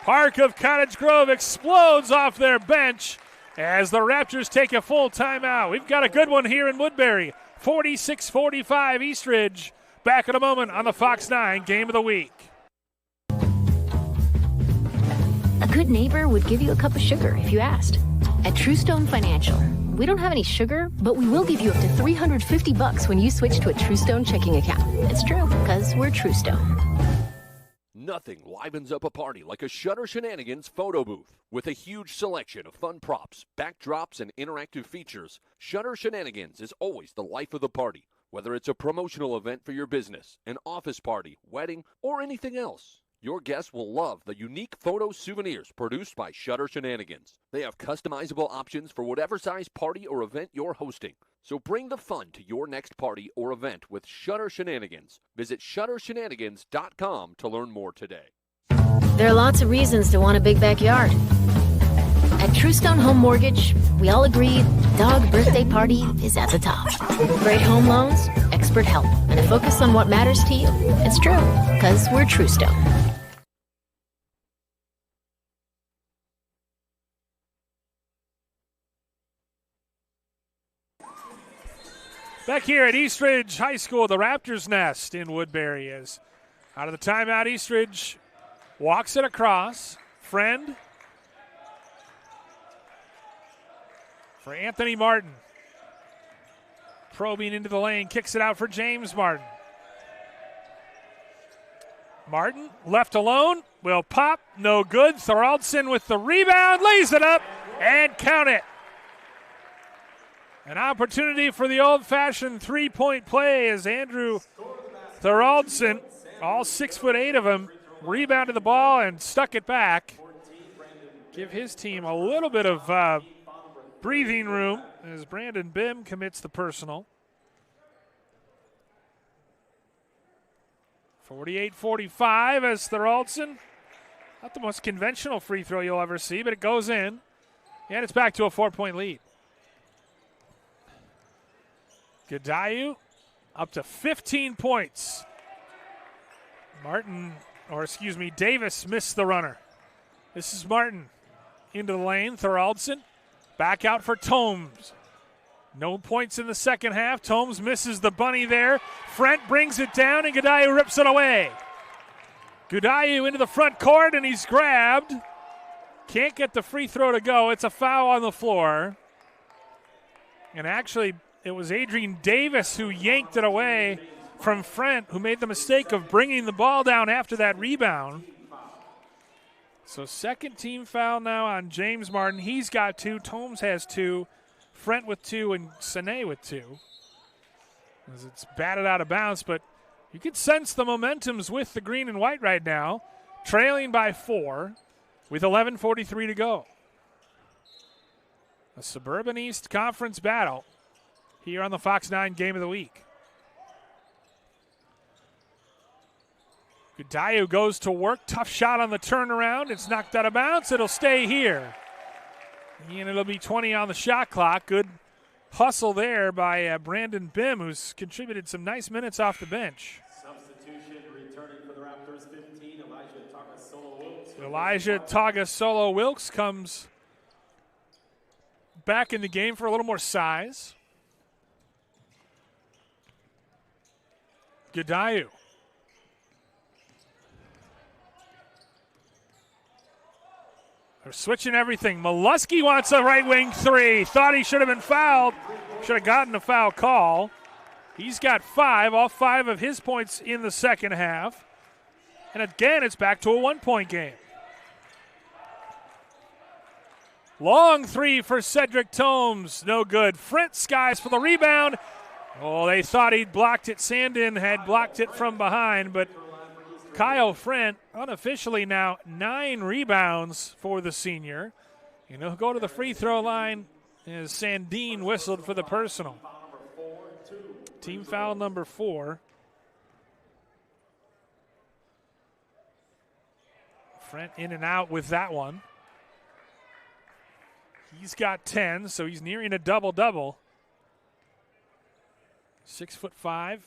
Park of Cottage Grove explodes off their bench as the Raptors take a full timeout. We've got a good one here in Woodbury. 46-45 Eastridge. Back in a moment on the Fox 9 Game of the Week. A good neighbor would give you a cup of sugar if you asked. At Truestone Financial, we don't have any sugar, but we will give you up to $350 when you switch to a Truestone checking account. It's true, because we're Truestone. Nothing livens up a party like a Shutter Shenanigans photo booth. With a huge selection of fun props, backdrops, and interactive features, Shutter Shenanigans is always the life of the party. Whether it's a promotional event for your business, an office party, wedding, or anything else, your guests will love the unique photo souvenirs produced by Shutter Shenanigans. They have customizable options for whatever size party or event you're hosting. So bring the fun to your next party or event with Shutter Shenanigans. Visit ShutterShenanigans.com to learn more today. There are lots of reasons to want a big backyard. At Truestone Home Mortgage, we all agree dog birthday party is at the top. Great home loans, expert help, and a focus on what matters to you. It's true, because we're Truestone. Back here at Eastridge High School, the Raptors nest in Woodbury is out of the timeout. Eastridge walks it across. Friend for Anthony Martin. Probing into the lane, kicks it out for James Martin. Martin, left alone, will pop, no good. Thoraldson with the rebound, lays it up, and count it. An opportunity for the old-fashioned three-point play as Andrew Thoraldson, all 6'8" of him, rebounded the ball and stuck it back. Give his team a little bit of breathing room as Brandon Bim commits the personal. 48-45 as Thoraldson. Not the most conventional free throw you'll ever see, but it goes in. And it's back to a 4-point lead. Gudayu up to 15 points. Davis missed the runner. This is Martin into the lane. Thoraldson back out for Tomes. No points in the second half. Tomes misses the bunny there. Frent brings it down, and Gudayu rips it away. Gudayu into the front court, and he's grabbed. Can't get the free throw to go. It's a foul on the floor. And actually, it was Adrian Davis who yanked it away from Frent, who made the mistake of bringing the ball down after that rebound. So second team foul now on James Martin. He's got 2. Tomes has 2. Frent with 2 and Sene with 2. As it's batted out of bounds, but you can sense the momentum's with the green and white right now. Trailing by 4 with 11:43 to go. A Suburban East Conference battle here on the Fox 9 Game of the Week. Godieu goes to work. Tough shot on the turnaround. It's knocked out of bounds. It'll stay here. And it'll be 20 on the shot clock. Good hustle there by Brandon Bim, who's contributed some nice minutes off the bench. Substitution returning for the Raptors, 15, Elijah Tagasolo-Wilkes. Elijah Tagasolo-Wilkes comes back in the game for a little more size. Godieu. They're switching everything. Molesky wants a right wing three. Thought he should have been fouled. Should have gotten a foul call. He's got 5, all 5 of his points in the second half. And again, it's back to a 1-point game. Long three for Cedric Tomes. No good. Frent skies for the rebound. Oh, they thought he'd blocked it. Sandin had blocked it from behind, but Kyle Frent, unofficially now, 9 rebounds for the senior. You know, go to the free throw line as Sandin whistled for the personal. Team foul number 4. Frent in and out with that one. He's got 10, so he's nearing a double-double. 6'5".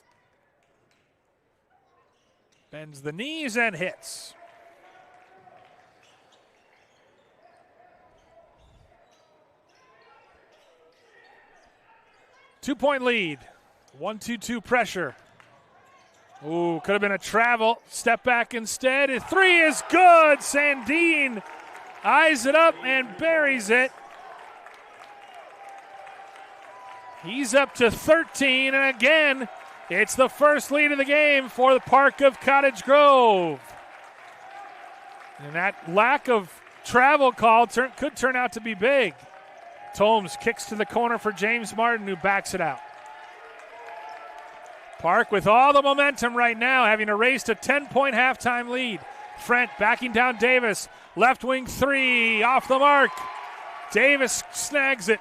Bends the knees and hits. Two-point lead. 1-2-2 pressure. Ooh, could have been a travel. Step back instead. A 3 is good. Sandin eyes it up and buries it. He's up to 13, and again, it's the first lead of the game for the Park of Cottage Grove. And that lack of travel call could turn out to be big. Tomes kicks to the corner for James Martin, who backs it out. Park with all the momentum right now, having erased a 10-point halftime lead. Frent backing down Davis. Left wing 3 off the mark. Davis snags it.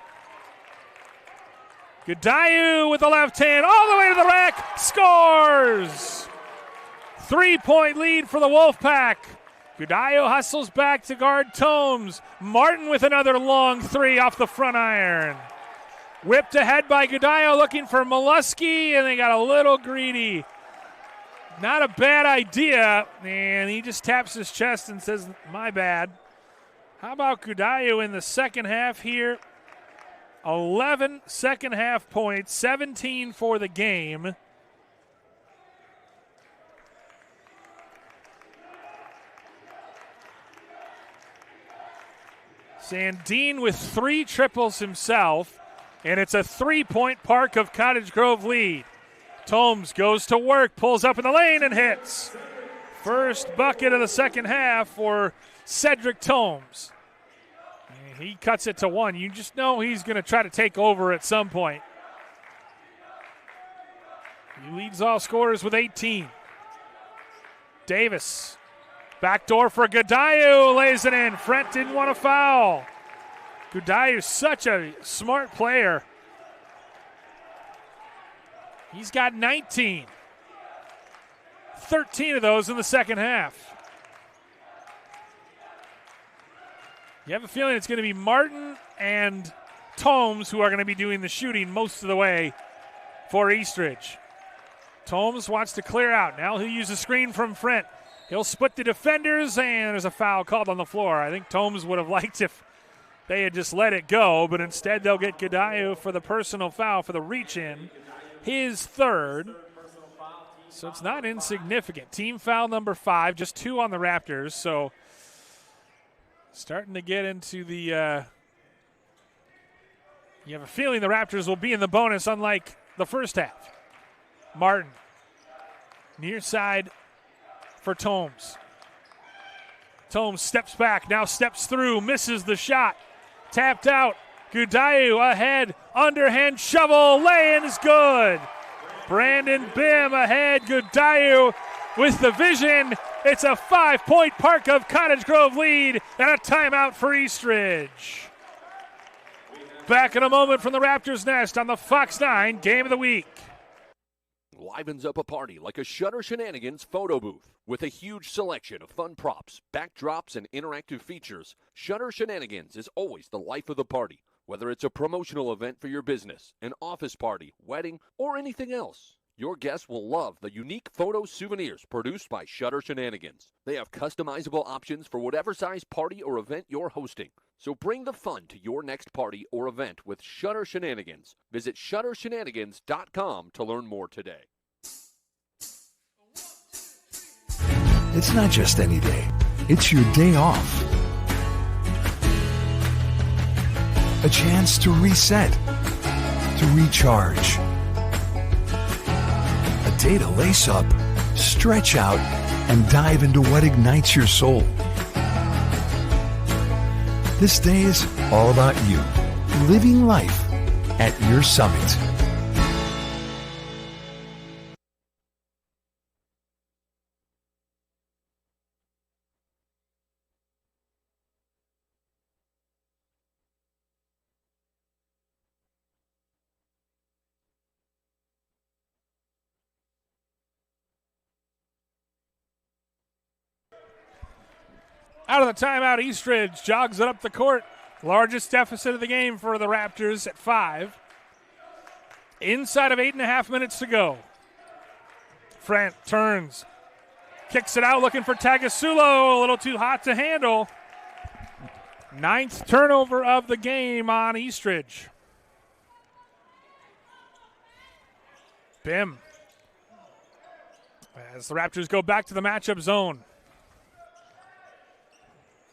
Godieu with the left hand all the way to the rack. Scores! 3-point lead for the Wolfpack. Godieu hustles back to guard Tomes. Martin with another long 3 off the front iron. Whipped ahead by Godieu looking for Molesky, and they got a little greedy. Not a bad idea, and he just taps his chest and says, my bad. How about Godieu in the second half here? 11 second half points, 17 for the game. Sandin with 3 triples himself, and it's a 3-point Park of Cottage Grove lead. Tomes goes to work, pulls up in the lane and hits. First bucket of the second half for Cedric Tomes. He cuts it to 1. You just know he's going to try to take over at some point. He leads all scorers with 18. Davis. Backdoor for Godieu. Lays it in. Frent didn't want to foul. Godieu's such a smart player. He's got 19. 13 of those in the second half. You have a feeling it's going to be Martin and Tomes who are going to be doing the shooting most of the way for Eastridge. Tomes wants to clear out. Now he'll use a screen from Frent. He'll split the defenders, and there's a foul called on the floor. I think Tomes would have liked if they had just let it go, but instead they'll get Godieu for the personal foul for the reach-in, his 3rd. So it's not insignificant. Team foul number 5, just 2 on the Raptors, so starting to get into the, you have a feeling the Raptors will be in the bonus unlike the first half. Martin, near side for Tomes. Tomes steps back, now steps through, misses the shot. Tapped out, Godieu ahead, underhand shovel, lay-in is good. Brandon Bim ahead, Godieu with the vision. It's a 5-point Park of Cottage Grove lead and a timeout for Eastridge. Back in a moment from the Raptors Nest on the Fox 9 Game of the Week. livens up a party like a Shutter Shenanigans photo booth. With a huge selection of fun props, backdrops, and interactive features, Shutter Shenanigans is always the life of the party. Whether it's a promotional event for your business, an office party, wedding, or anything else, your guests will love the unique photo souvenirs produced by Shutter Shenanigans. They have customizable options for whatever size party or event you're hosting. So bring the fun to your next party or event with Shutter Shenanigans. Visit ShutterShenanigans.com to learn more today. It's not just any day. It's your day off. A chance to reset, to recharge. A day to lace up, stretch out, and dive into what ignites your soul. This day is all about you, living life at your summit. Out of the timeout, Eastridge jogs it up the court. Largest deficit of the game for the Raptors at 5. Inside of 8.5 minutes to go. Frant turns, kicks it out, looking for Tagasulo. A little too hot to handle. 9th turnover of the game on Eastridge. Bim. As the Raptors go back to the matchup zone.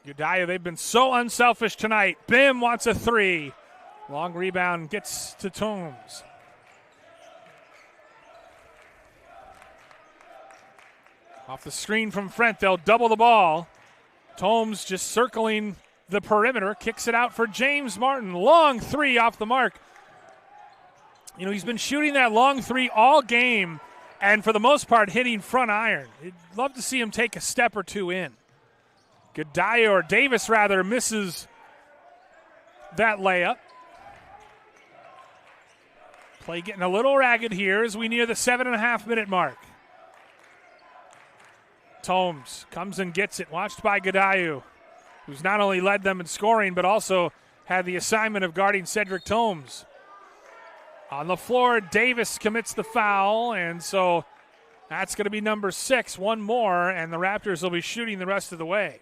Udaya, they've been so unselfish tonight. Bim wants a 3. Long rebound gets to Tomes. Off the screen from Frent, they'll double the ball. Tomes just circling the perimeter, kicks it out for James Martin. Long 3 off the mark. You know, he's been shooting that long 3 all game, and for the most part hitting front iron. You'd love to see him take a step or two in. Godiah, or Davis rather, misses that layup. Play getting a little ragged here as we near the 7.5 minute mark. Tomes comes and gets it, watched by Godiah, who's not only led them in scoring but also had the assignment of guarding Cedric Tomes. On the floor, Davis commits the foul, and so that's going to be number 6. One more, and the Raptors will be shooting the rest of the way.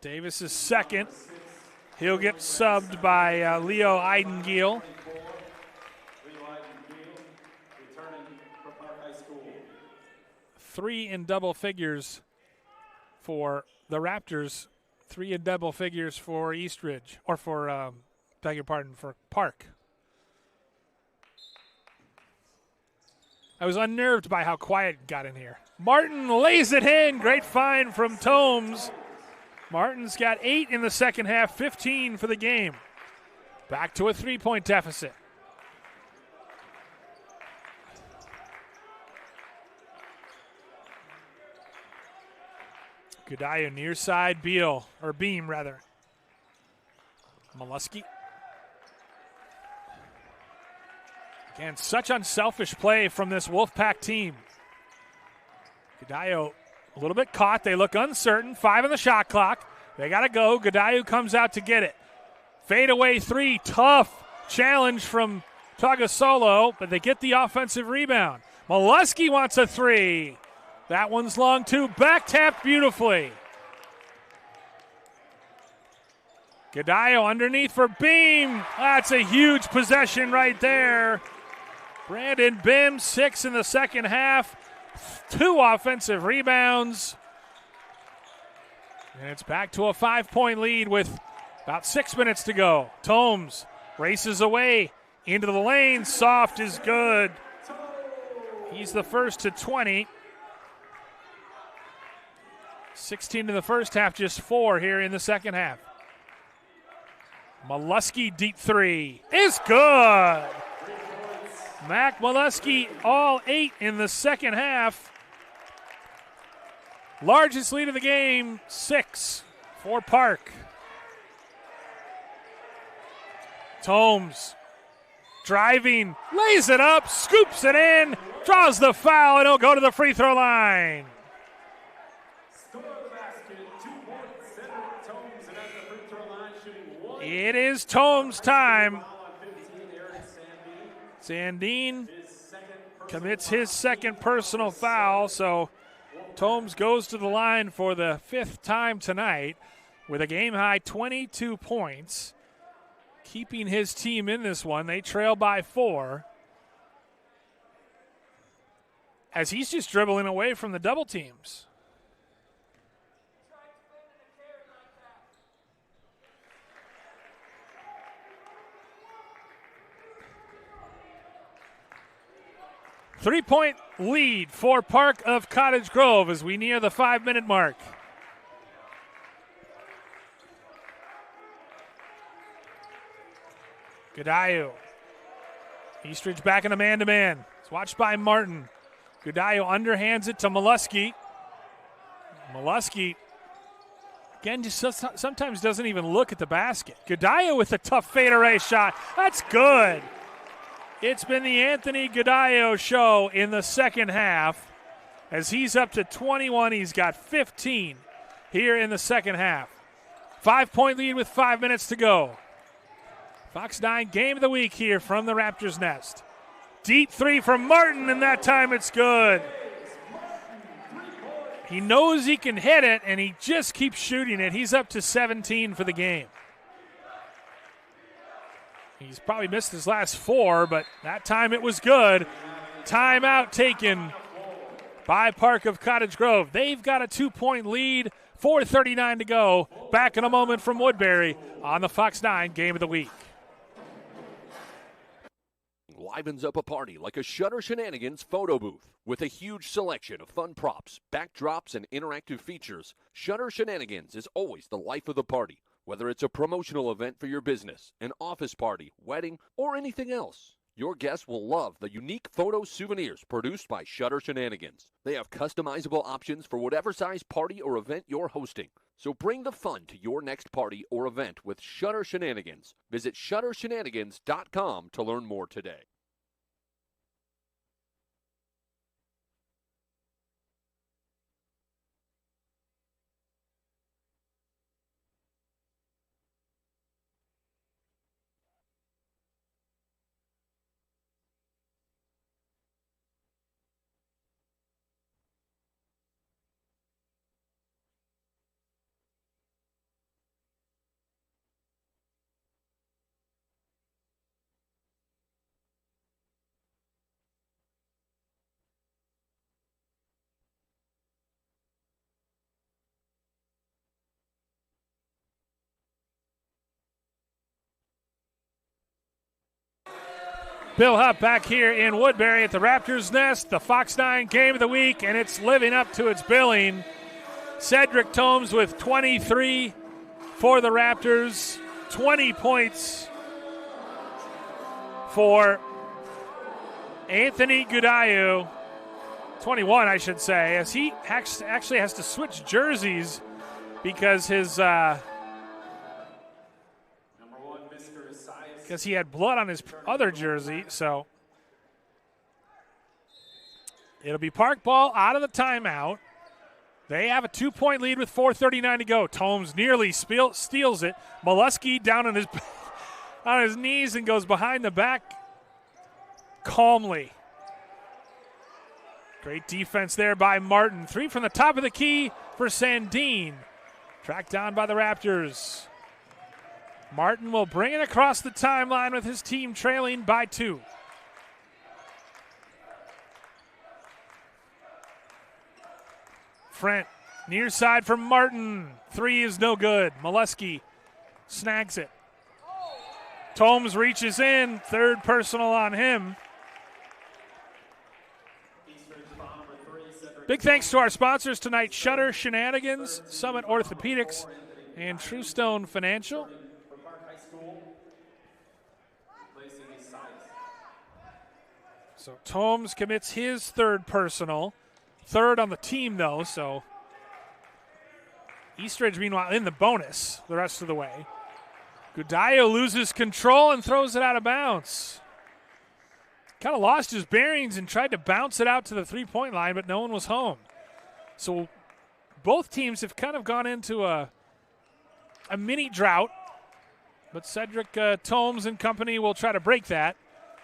Davis is second. He'll get subbed by Leo Eidengiel. 3 in double figures for the Raptors. 3 in double figures for Eastridge, or for, beg your pardon, for Park. I was unnerved by how quiet it got in here. Martin lays it in. Great find from Tomes. Martin's got 8 in the second half, 15 for the game. Back to a 3-point deficit. Godiah near side, Beam rather. Molesky. Again, such unselfish play from this Wolfpack team. Godiah a little bit caught. They look uncertain. 5 on the shot clock. They got to go. Godiah comes out to get it. Fadeaway 3. Tough challenge from Tagasolo, but they get the offensive rebound. Molesky wants a 3. That one's long too. Back tapped beautifully. Godiah underneath for Beam. That's a huge possession right there. Brandon Bim, 6 in the second half. 2 offensive rebounds. And it's back to a 5-point lead with about 6 minutes to go. Tomes races away into the lane. Soft is good. He's the first to 20. 16 in the first half, just 4 here in the second half. Molesky deep 3 is good. Mac Molesky all 8 in the second half. Largest lead of the game, 6 for Park. Tomes driving, lays it up, scoops it in, draws the foul, and he'll go to the free throw line. It is Tomes' time. Sandine commits his second personal foul, so Tomes goes to the line for the fifth time tonight with a game-high 22 points, keeping his team in this one. They trail by 4 as he's just dribbling away from the double teams. Three-point lead for Park of Cottage Grove as we near the 5-minute mark. Godiu. Eastridge back in a man-to-man. It's watched by Martin. Godiu underhands it to Molesky. Molesky, again, just sometimes doesn't even look at the basket. Godiu with a tough fadeaway shot. That's good. It's been the Anthony Godiu show in the second half as he's up to 21. He's got 15 here in the second half. 5-point lead with 5 minutes to go. Fox 9 game of the week here from the Raptors nest. Deep three from Martin, and that time it's good. He knows he can hit it, and he just keeps shooting it. He's up to 17 for the game. He's probably missed his last 4, but that time it was good. Timeout taken by Park of Cottage Grove. They've got a 2-point lead, 4:39 to go. Back in a moment from Woodbury on the Fox 9 game of the week. Livens up a party like a Shutter Shenanigans photo booth. With a huge selection of fun props, backdrops, and interactive features, Shutter Shenanigans is always the life of the party. Whether it's a promotional event for your business, an office party, wedding, or anything else, your guests will love the unique photo souvenirs produced by Shutter Shenanigans. They have customizable options for whatever size party or event you're hosting. So bring the fun to your next party or event with Shutter Shenanigans. Visit ShutterShenanigans.com to learn more today. Bill Hupp back here in Woodbury at the Raptors nest, the Fox 9 game of the week, and it's living up to its billing. Cedric Tomes with 23 for the Raptors, 20 points for Anthony Godiu, 21 I should say, as he actually has to switch jerseys because because he had blood on his other jersey, so it'll be Park ball out of the timeout. They have a 2-point lead with 4:39 to go. Tomes nearly steals it. Molesky down on his knees and goes behind the back calmly. Great defense there by Martin. 3 from the top of the key for Sandine. Tracked down by the Raptors. Martin will bring it across the timeline with his team trailing by 2. Frent, near side from Martin. 3 is no good. Molesky snags it. Tomes reaches in. 3rd personal on him. Big thanks to our sponsors tonight, Shutter Shenanigans, Summit Orthopedics, and Truestone Financial. So Tomes commits his 3rd personal. 3rd on the team, though, so Eastridge, meanwhile, in the bonus the rest of the way. Gudayo loses control and throws it out of bounds. Kind of lost his bearings and tried to bounce it out to the three-point line, but no one was home. So both teams have kind of gone into a mini drought, but Cedric Tomes and company will try to break that,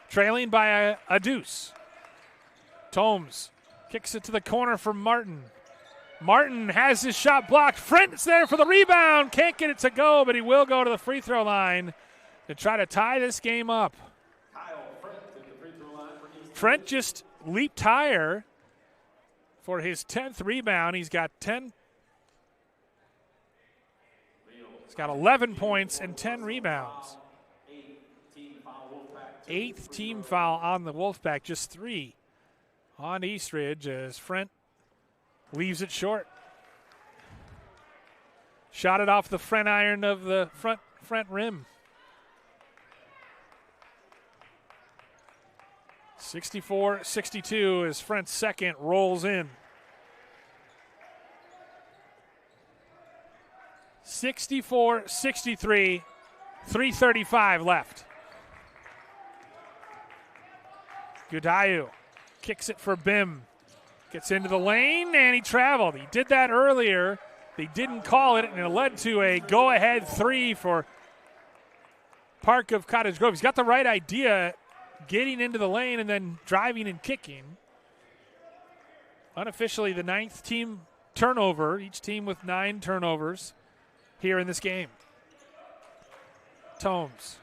trailing by a deuce. Tomes kicks it to the corner for Martin. Martin has his shot blocked. Frent's there for the rebound. Can't get it to go, but he will go to the free throw line to try to tie this game up. Frent just leaped higher for his 10th rebound. He's got 10. He's got 11 points and 10 rebounds. 8th team foul on the Wolfpack, just 3 on Eastridge as Frent leaves it short. Shot it off the front iron of the front rim. 64-62 as Frent's second rolls in. 64-63, 3:35 left. Gudayo kicks it for Bim. Gets into the lane, and he traveled. He did that earlier. They didn't call it, and it led to a go-ahead 3 for Park of Cottage Grove. He's got the right idea, getting into the lane and then driving and kicking. Unofficially, the 9th team turnover, each team with 9 turnovers here in this game. Tomes.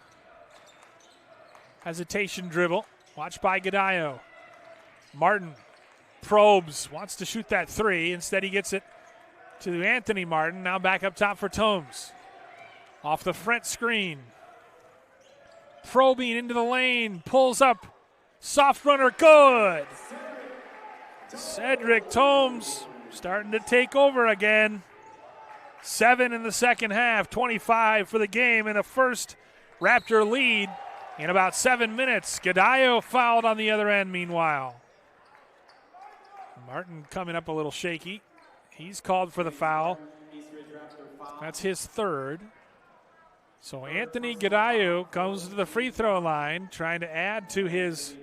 Hesitation dribble. Watched by Gudayo. Martin probes, wants to shoot that 3. Instead, he gets it to Anthony Martin. Now back up top for Tomes. Off the front screen. Probing into the lane. Pulls up. Soft runner, good. Cedric Tomes starting to take over again. 7 in the second half. 25 for the game and a first Raptor lead in about 7 minutes. Gudayo fouled on the other end meanwhile. Martin coming up a little shaky. He's called for the foul. That's his 3rd. So Anthony Gudayo comes to the free throw line, trying to add to his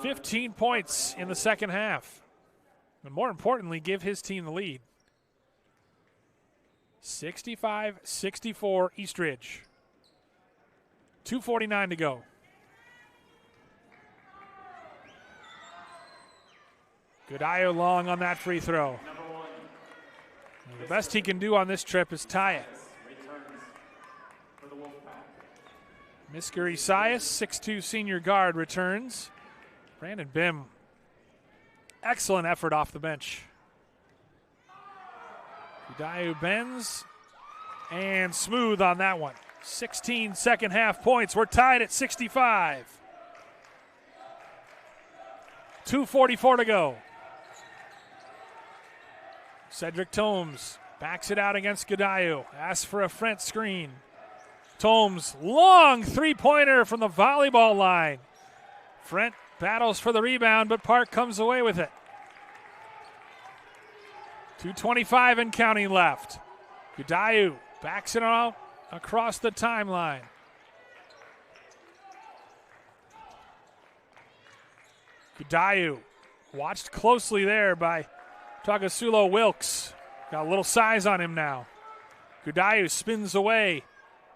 15 points in the second half. And more importantly, give his team the lead. 65-64 Eastridge. 2:49 to go. Gudayo long on that free throw. The best he can do on this trip is tie it. Misker Isaias, 6'2 senior guard, returns. Brandon Bim, excellent effort off the bench. Gudayo bends and smooth on that one. 16 second half points. We're tied at 65. 2:44 to go. Cedric Tomes backs it out against Gudayo. Asks for a front screen. Tomes, long three-pointer from the volleyball line. Frent battles for the rebound, but Park comes away with it. 2:25 and counting left. Gudayo backs it out across the timeline. Gudayo watched closely there by Tagasulo Wilkes. Got a little size on him now. Gudayo spins away.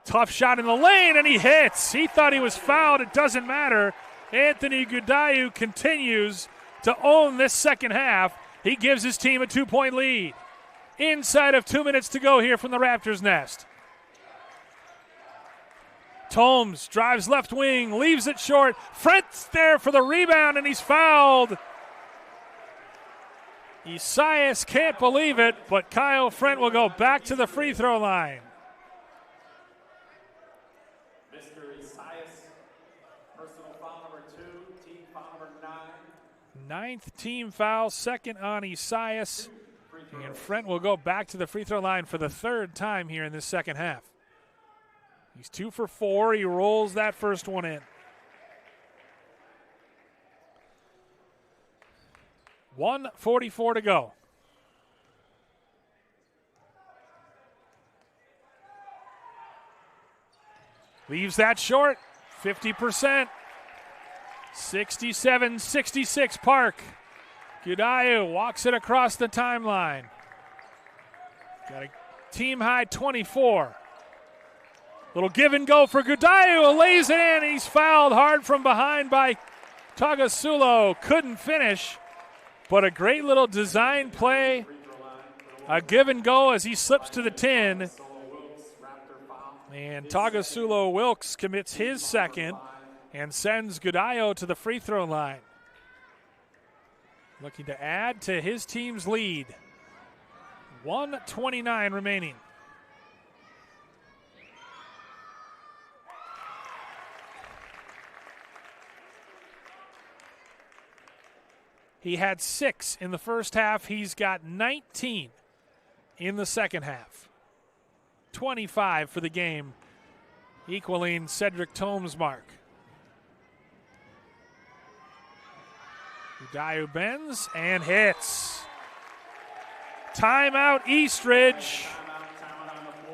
Tough shot in the lane, and he hits. He thought he was fouled. It doesn't matter. Anthony Gudayo continues to own this second half. He gives his team a 2-point lead. Inside of 2 minutes to go here from the Raptors' nest. Tomes drives left wing, leaves it short. Frent's there for the rebound, and he's fouled. Isaias can't believe it, but Kyle Frent will go back to the free throw line. Mr. Isaias, personal foul number 2, team foul number 9. 9th team foul, second on Isaias. And Frent will go back to the free throw line for the 3rd time here in this second half. He's 2 for 4. He rolls that first one in. 1:44 to go. Leaves that short, 50%. 67-66 Park. Gudayu walks it across the timeline. Got a team high 24. Little give and go for Gudayu, lays it in. He's fouled hard from behind by Tagasulo. Couldn't finish, but a great little design play. A give and go as he slips to the 10. And Tagasulo Wilkes commits his second and sends Gudayu to the free throw line. Looking to add to his team's lead. 1:29 remaining. He had 6 in the first half. He's got 19 in the second half. 25 for the game, equaling Cedric Tome's mark. Gudayu bends and hits. Timeout, Eastridge.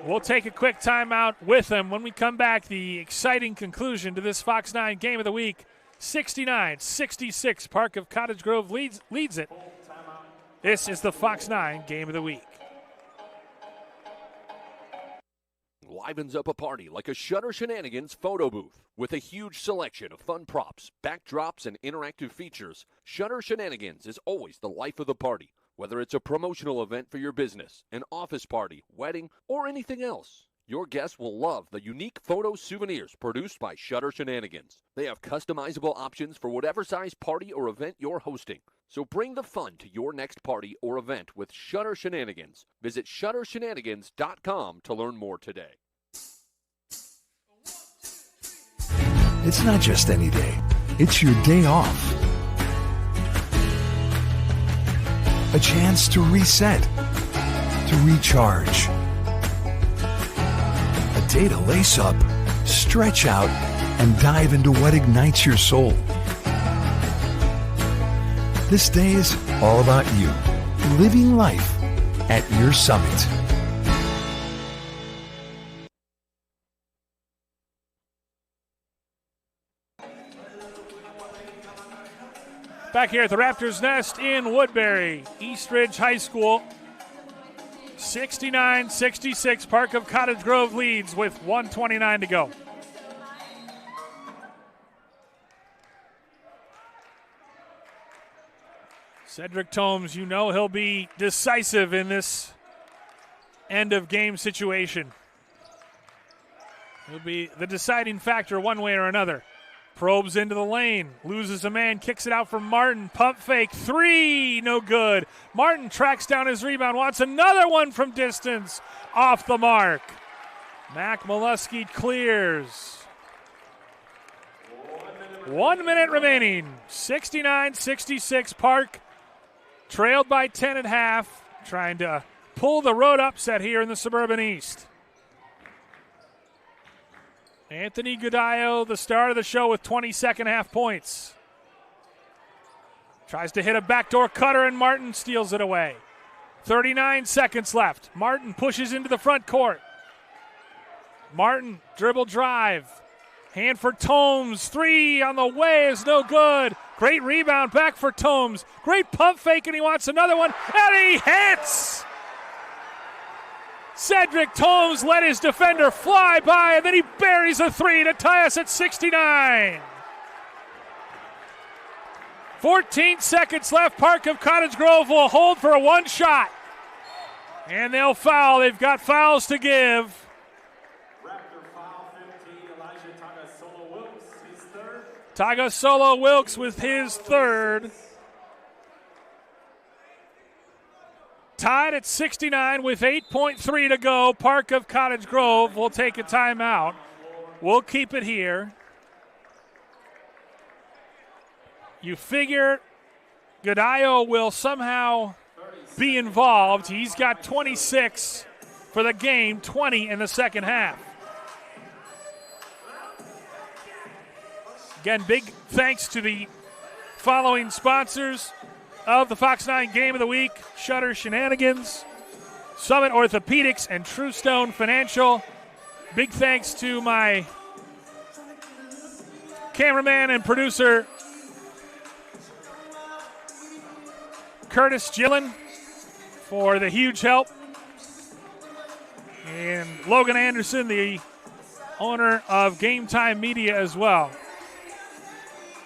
We'll take a quick timeout with them. When we come back, the exciting conclusion to this Fox 9 game of the week. 69-66. Park of Cottage Grove leads it. This is the Fox 9 game of the week. Livens up a party like a Shutter Shenanigans photo booth. With a huge selection of fun props, backdrops, and interactive features, Shutter Shenanigans is always the life of the party. Whether it's a promotional event for your business, an office party, wedding, or anything else, your guests will love the unique photo souvenirs produced by Shutter Shenanigans. They have customizable options for whatever size party or event you're hosting. So bring the fun to your next party or event with Shutter Shenanigans. Visit ShutterShenanigans.com to learn more today. It's not just any day. It's your day off. A chance to reset, to recharge. A day to lace up, stretch out, and dive into what ignites your soul. This day is all about you, living life at your summit. Back here at the Raptors Nest in Woodbury, Eastridge High School. 69-66, Park of Cottage Grove leads with 1:29 to go. Cedric Tomes, you know he'll be decisive in this end-of-game situation. He'll be the deciding factor one way or another. Probes into the lane, loses a man, kicks it out for Martin. Pump fake, 3, no good. Martin tracks down his rebound, wants another one from distance, off the mark. Mac Molesky clears. 1 minute remaining, 69-66 Park, trailed by 10 at half, trying to pull the road upset here in the Suburban East. Anthony Gudayu, the star of the show, with 20 second-half points. Tries to hit a backdoor cutter, and Martin steals it away. 39 seconds left. Martin pushes into the front court. Martin, dribble drive. Hand for Tomes. 3 on the way is no good. Great rebound back for Tomes. Great pump fake, and he wants another one, and he hits! Cedric Tomes let his defender fly by, and then he buries a 3 to tie us at 69. 14 seconds left. Park of Cottage Grove will hold for a one shot. And they'll foul. They've got fouls to give. Raptor foul 15, Elijah Tagasolo Wilkes, his third. Tagasolo Wilkes with his third. Tied at 69 with 8.3 to go. Park of Cottage Grove will take a timeout. We'll keep it here. You figure Gudayu will somehow be involved. He's got 26 for the game, 20 in the second half. Again, big thanks to the following sponsors of the Fox 9 Game of the Week: Shutter Shenanigans, Summit Orthopedics, and True Stone Financial. Big thanks to my cameraman and producer Curtis Gillen for the huge help. And Logan Anderson, the owner of Game Time Media as well.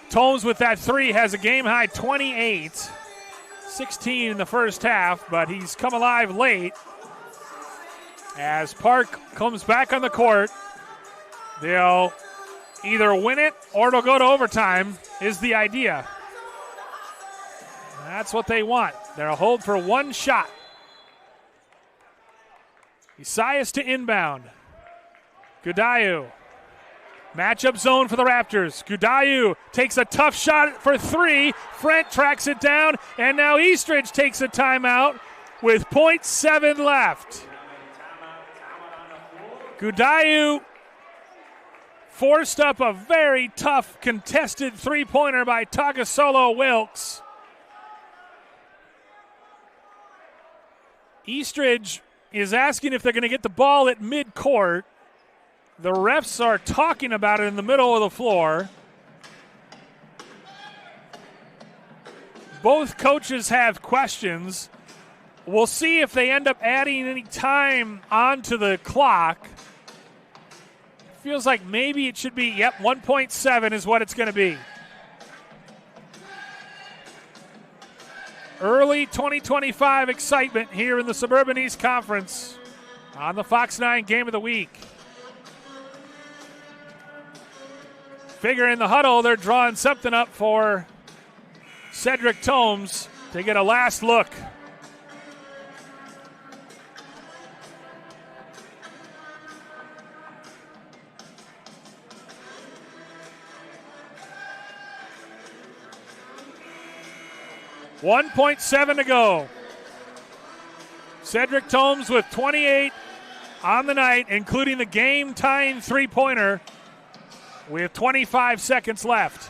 Tomes with that three has a game-high 28, 16 in the first half, but he's come alive late. As Park comes back on the court, they'll either win it or it'll go to overtime is the idea. That's what they want. They'll hold for one shot. Isaias to inbound. Gudayu. Matchup zone for the Raptors. Gudayu takes a tough shot for three. Frent tracks it down, and now Eastridge takes a timeout with 0.7 left. Gudayu forced up a very tough contested three-pointer by Tagasolo Wilkes. Eastridge is asking if they're going to get the ball at midcourt. The refs are talking about it in the middle of the floor. Both coaches have questions. We'll see if they end up adding any time onto the clock. Feels like maybe it should be, 1.7 is what it's going to be. Early 2025 excitement here in the Suburban East Conference on the Fox 9 Game of the Week. Figure in the huddle, they're drawing something up for Cedric Tomes to get a last look. .7 to go. Cedric Tomes with 28 on the night, including the game-tying three-pointer with 25 seconds left.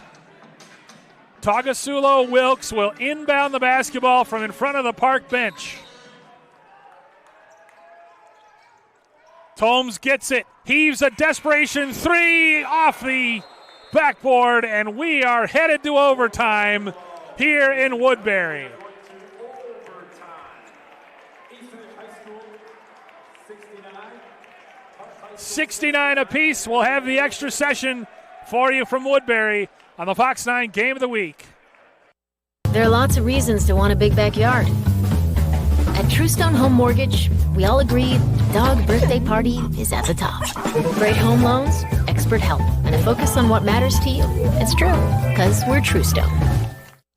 Tagasolo Wilkes will inbound the basketball from in front of the Park bench. Tomes gets it, heaves a desperation three off the backboard, and we are headed to overtime here in Woodbury. 69 apiece. We'll have the extra session for you from Woodbury on the Fox 9 Game of the Week. There are lots of reasons to want a big backyard. At Truestone Home Mortgage, we all agree dog birthday party is at the top. Great home loans, expert help, and a focus on what matters to you. It's true, because we're Truestone.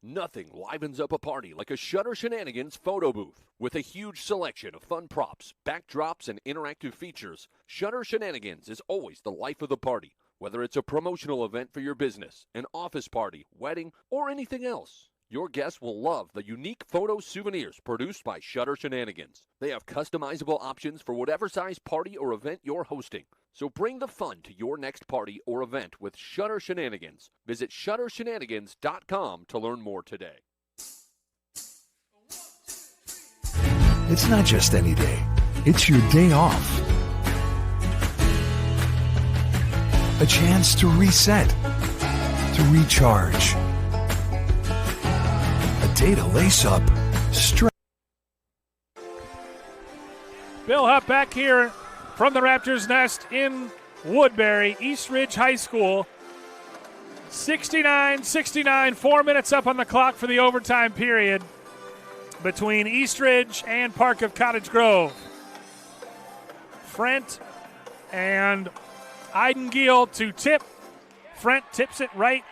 Nothing livens up a party like a Shutter Shenanigans photo booth. With a huge selection of fun props, backdrops, and interactive features, Shutter Shenanigans is always the life of the party. Whether it's a promotional event for your business, an office party, wedding, or anything else, your guests will love the unique photo souvenirs produced by Shutter Shenanigans. They have customizable options for whatever size party or event you're hosting. So bring the fun to your next party or event with Shutter Shenanigans. Visit ShutterShenanigans.com to learn more today. It's not just any day. It's your day off. A chance to reset, to recharge. A day to lace up, straight. Bill Hupp back here from the Raptors' nest in Woodbury, East Ridge High School. 69-69, 4 minutes up on the clock for the overtime period between East Ridge and Park of Cottage Grove. Frent and Eidengiel to tip. Frent tips it right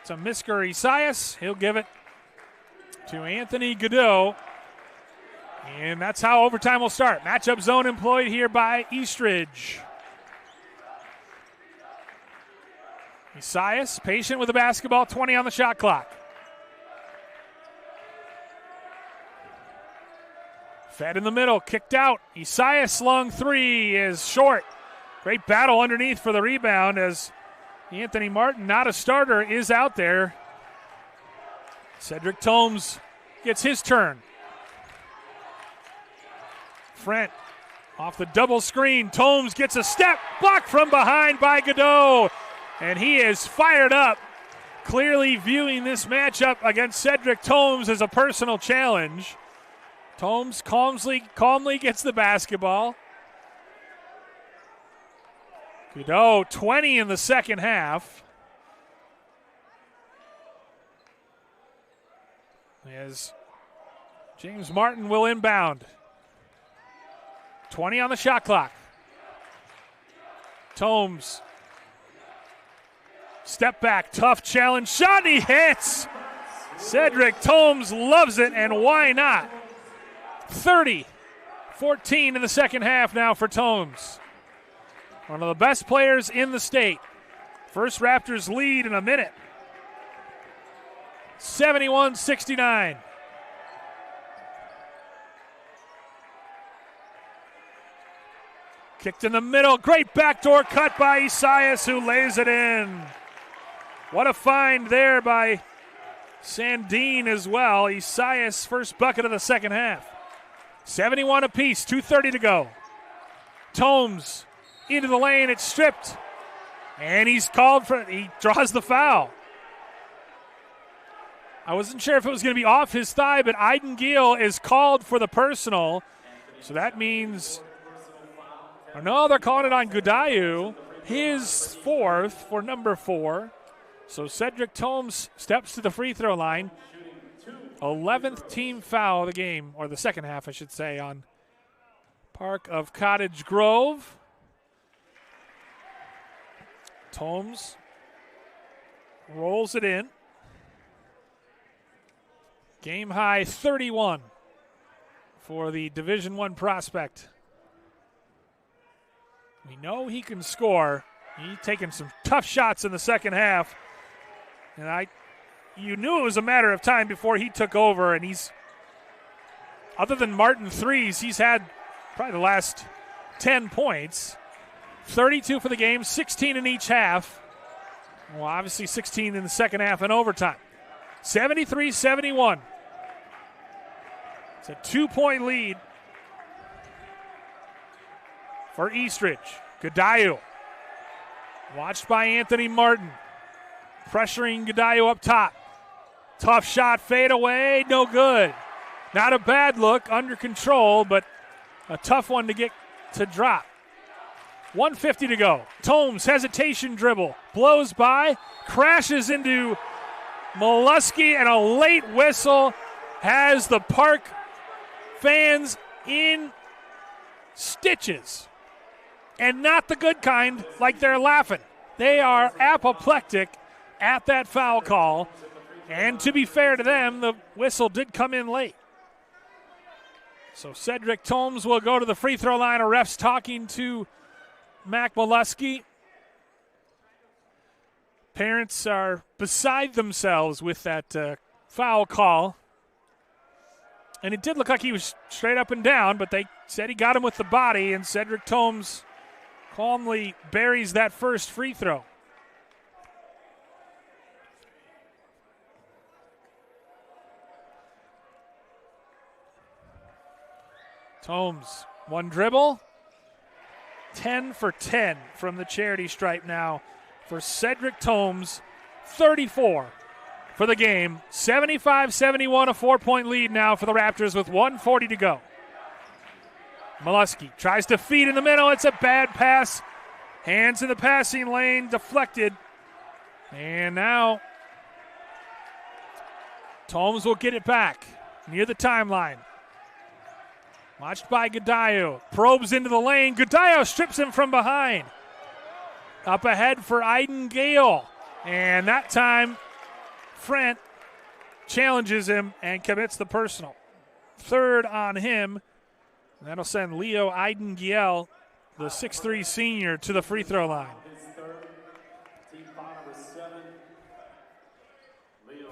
to Misker Isaias. He'll give it to Anthony Godot. And that's how overtime will start. Matchup zone employed here by Eastridge. Isaias patient with the basketball, 20 on the shot clock. Fed in the middle, kicked out. Isaias long three is short. Great battle underneath for the rebound as Anthony Martin, not a starter, is out there. Cedric Tomes gets his turn. Frent off the double screen. Tomes gets a step, blocked from behind by Godot. And he is fired up, clearly viewing this matchup against Cedric Tomes as a personal challenge. Tomes calmly gets the basketball. Godot, 20 in the second half. As James Martin will inbound. 20 on the shot clock. Tomes. Step back, tough challenge shot, and he hits. Cedric Tomes loves it, and why not? 30-14 in the second half now for Tomes. One of the best players in the state. First Raptors lead in a minute. 71-69. Kicked in the middle. Great backdoor cut by Isaias, who lays it in. What a find there by Sandine as well. Isaias' first bucket of the second half. 71 apiece, 2:30 to go. Tomes into the lane. It's stripped. And he draws the foul. I wasn't sure if it was going to be off his thigh, but Aiden Giel is called for the personal. So that means, no, they're calling it on Gudayu. His fourth for number 4. So Cedric Tomes steps to the free throw line. 11th team foul of the game, or the second half, I should say, on Park of Cottage Grove. Tomes rolls it in. Game high 31 for the Division I prospect. We know he can score. He's taken some tough shots in the second half. And you knew it was a matter of time before he took over. And he's, other than Martin threes, he's had probably the last 10 points. 32 for the game, 16 in each half. Well, obviously 16 in the second half and overtime. 73-71. It's a 2-point lead for Eastridge. Gudayu, watched by Anthony Martin. Pressuring Gudayu up top. Tough shot, fade away, no good. Not a bad look, under control, but a tough one to get to drop. 1:50 to go. Tomes, hesitation dribble, blows by, crashes into Molesky, and a late whistle has the Park fans in stitches. And not the good kind, like they're laughing. They are apoplectic at that foul call. And to be fair to them, the whistle did come in late. So Cedric Tomes will go to the free throw line. A ref's talking to Mac Molesky. Parents are beside themselves with that foul call. And it did look like he was straight up and down, but they said he got him with the body, and Cedric Tomes calmly buries that first free throw. Tomes, one dribble. 10 for 10 from the charity stripe now for Cedric Tomes. 34 for the game. 75-71, a 4-point lead now for the Raptors with 1:40 to go. Molesky tries to feed in the middle. It's a bad pass. Hands in the passing lane, deflected. And now Tomes will get it back near the timeline. Watched by Gudayu. Probes into the lane. Gudayu strips him from behind. Up ahead for Aiden Gale. And that time, Frent challenges him and commits the personal. Third on him. And that'll send Leo Aiden Gale, the 6'3 senior, to the free throw line.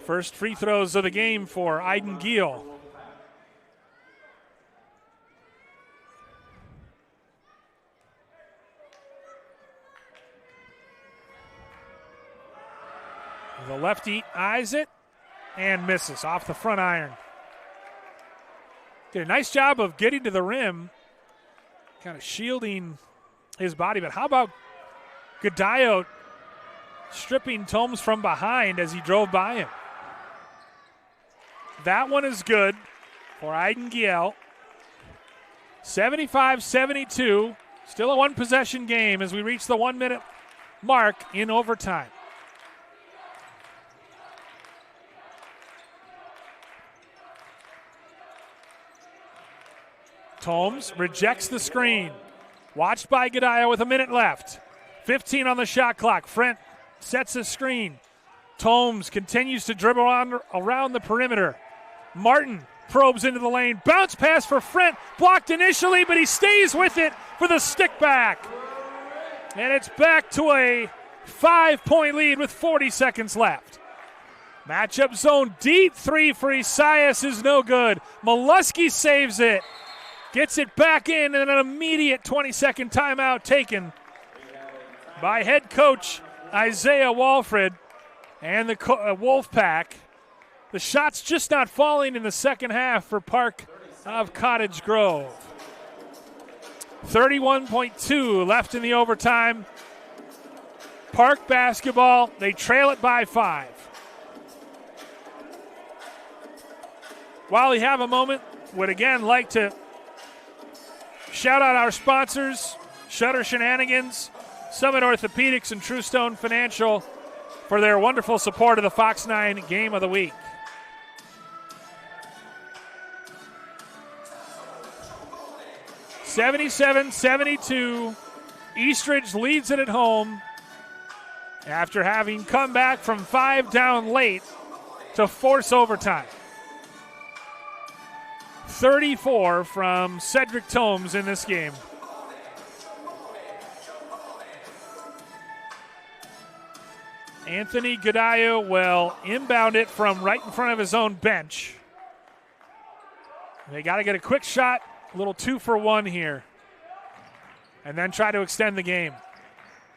First free throws of the game for Aiden Gale. The lefty eyes it and misses off the front iron. Did a nice job of getting to the rim, kind of shielding his body. But how about Gudayu stripping Tomes from behind as he drove by him. That one is good for Aiden Giel. 75-72. Still a one-possession game as we reach the 1-minute mark in overtime. Tomes rejects the screen. Watched by Godiah with a minute left. 15 on the shot clock. Frent sets a screen. Tomes continues to dribble around the perimeter. Martin probes into the lane. Bounce pass for Frent. Blocked initially, but he stays with it for the stick back. And it's back to a 5-point lead with 40 seconds left. Matchup zone, deep three for Esias is no good. Molesky saves it. Gets it back in, and an immediate 20-second timeout taken by head coach Isaiah Walfred and the Wolfpack. The shot's just not falling in the second half for Park of Cottage Grove. 31.2 left in the overtime. Park basketball, they trail it by 5. While we have a moment, would again like to shout out our sponsors, Shutter Shenanigans, Summit Orthopedics, and True Stone Financial for their wonderful support of the Fox 9 Game of the Week. (77-72). Eastridge leads it at home after having come back from 5 down late to force overtime. 34 from Cedric Tomes in this game. Anthony Godiah will inbound it from right in front of his own bench. They got to get a quick shot, a little 2-for-1 here, and then try to extend the game.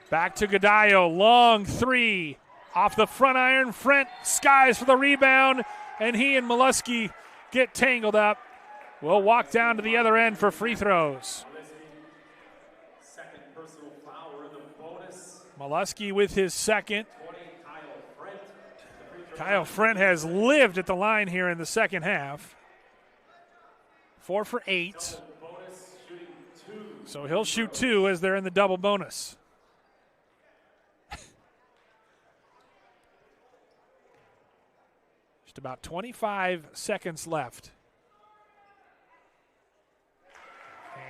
Back to Godiah, long three off the front iron. Frent skies for the rebound, and he and Molesky get tangled up. We'll walk down to the other end for free throws. Second personal foul or the bonus. Molesky with his second. Kyle Frent has lived at the line here in the second half. 4 for 8. So he'll shoot 2 as they're in the double bonus. Just about 25 seconds left.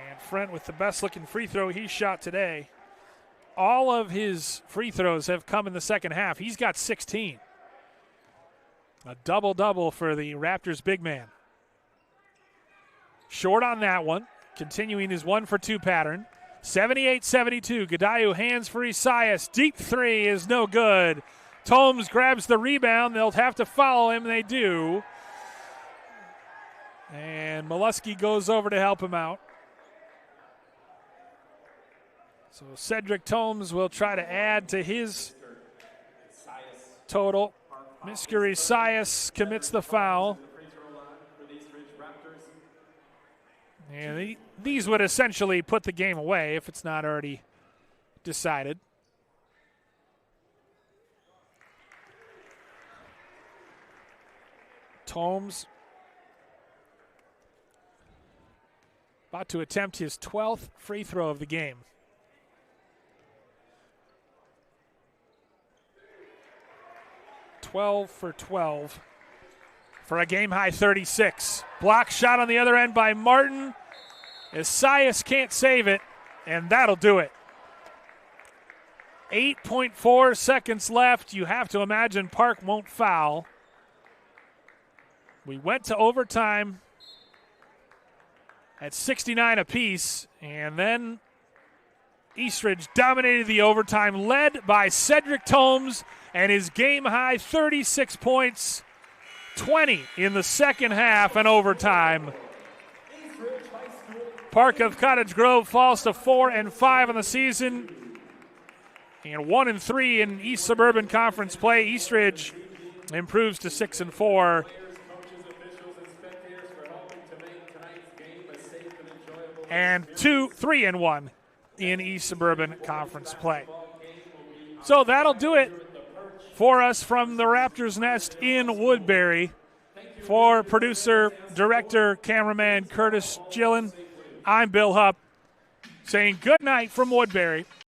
And Frent with the best looking free throw he shot today. All of his free throws have come in the second half. He's got 16. A double-double for the Raptors big man. Short on that one, continuing his 1-for-2 pattern. 78-72, Godiah hands for Esias. Deep three is no good. Tomes grabs the rebound. They'll have to follow him, they do. And Molesky goes over to help him out. So Cedric Tomes will try to add to his total. Mr. Esias commits the foul. And these would essentially put the game away if it's not already decided. Tomes about to attempt his 12th free throw of the game. (12 for 12 for a game-high 36. Block shot on the other end by Martin. Esias can't save it, and that'll do it. 8.4 seconds left. You have to imagine Park won't foul. We went to overtime at 69 apiece, and then Eastridge dominated the overtime, led by Cedric Tomes and his game-high 36 points, 20 in the second half and overtime. Park of Cottage Grove falls to 4-5 on the season and 1-3 in East Suburban Conference play. Eastridge improves to 6-4. And 3-1 in East Suburban Conference play. So that'll do it for us from the Raptors Nest in Woodbury. For producer, director, cameraman Curtis Gillen, I'm Bill Hupp saying good night from Woodbury.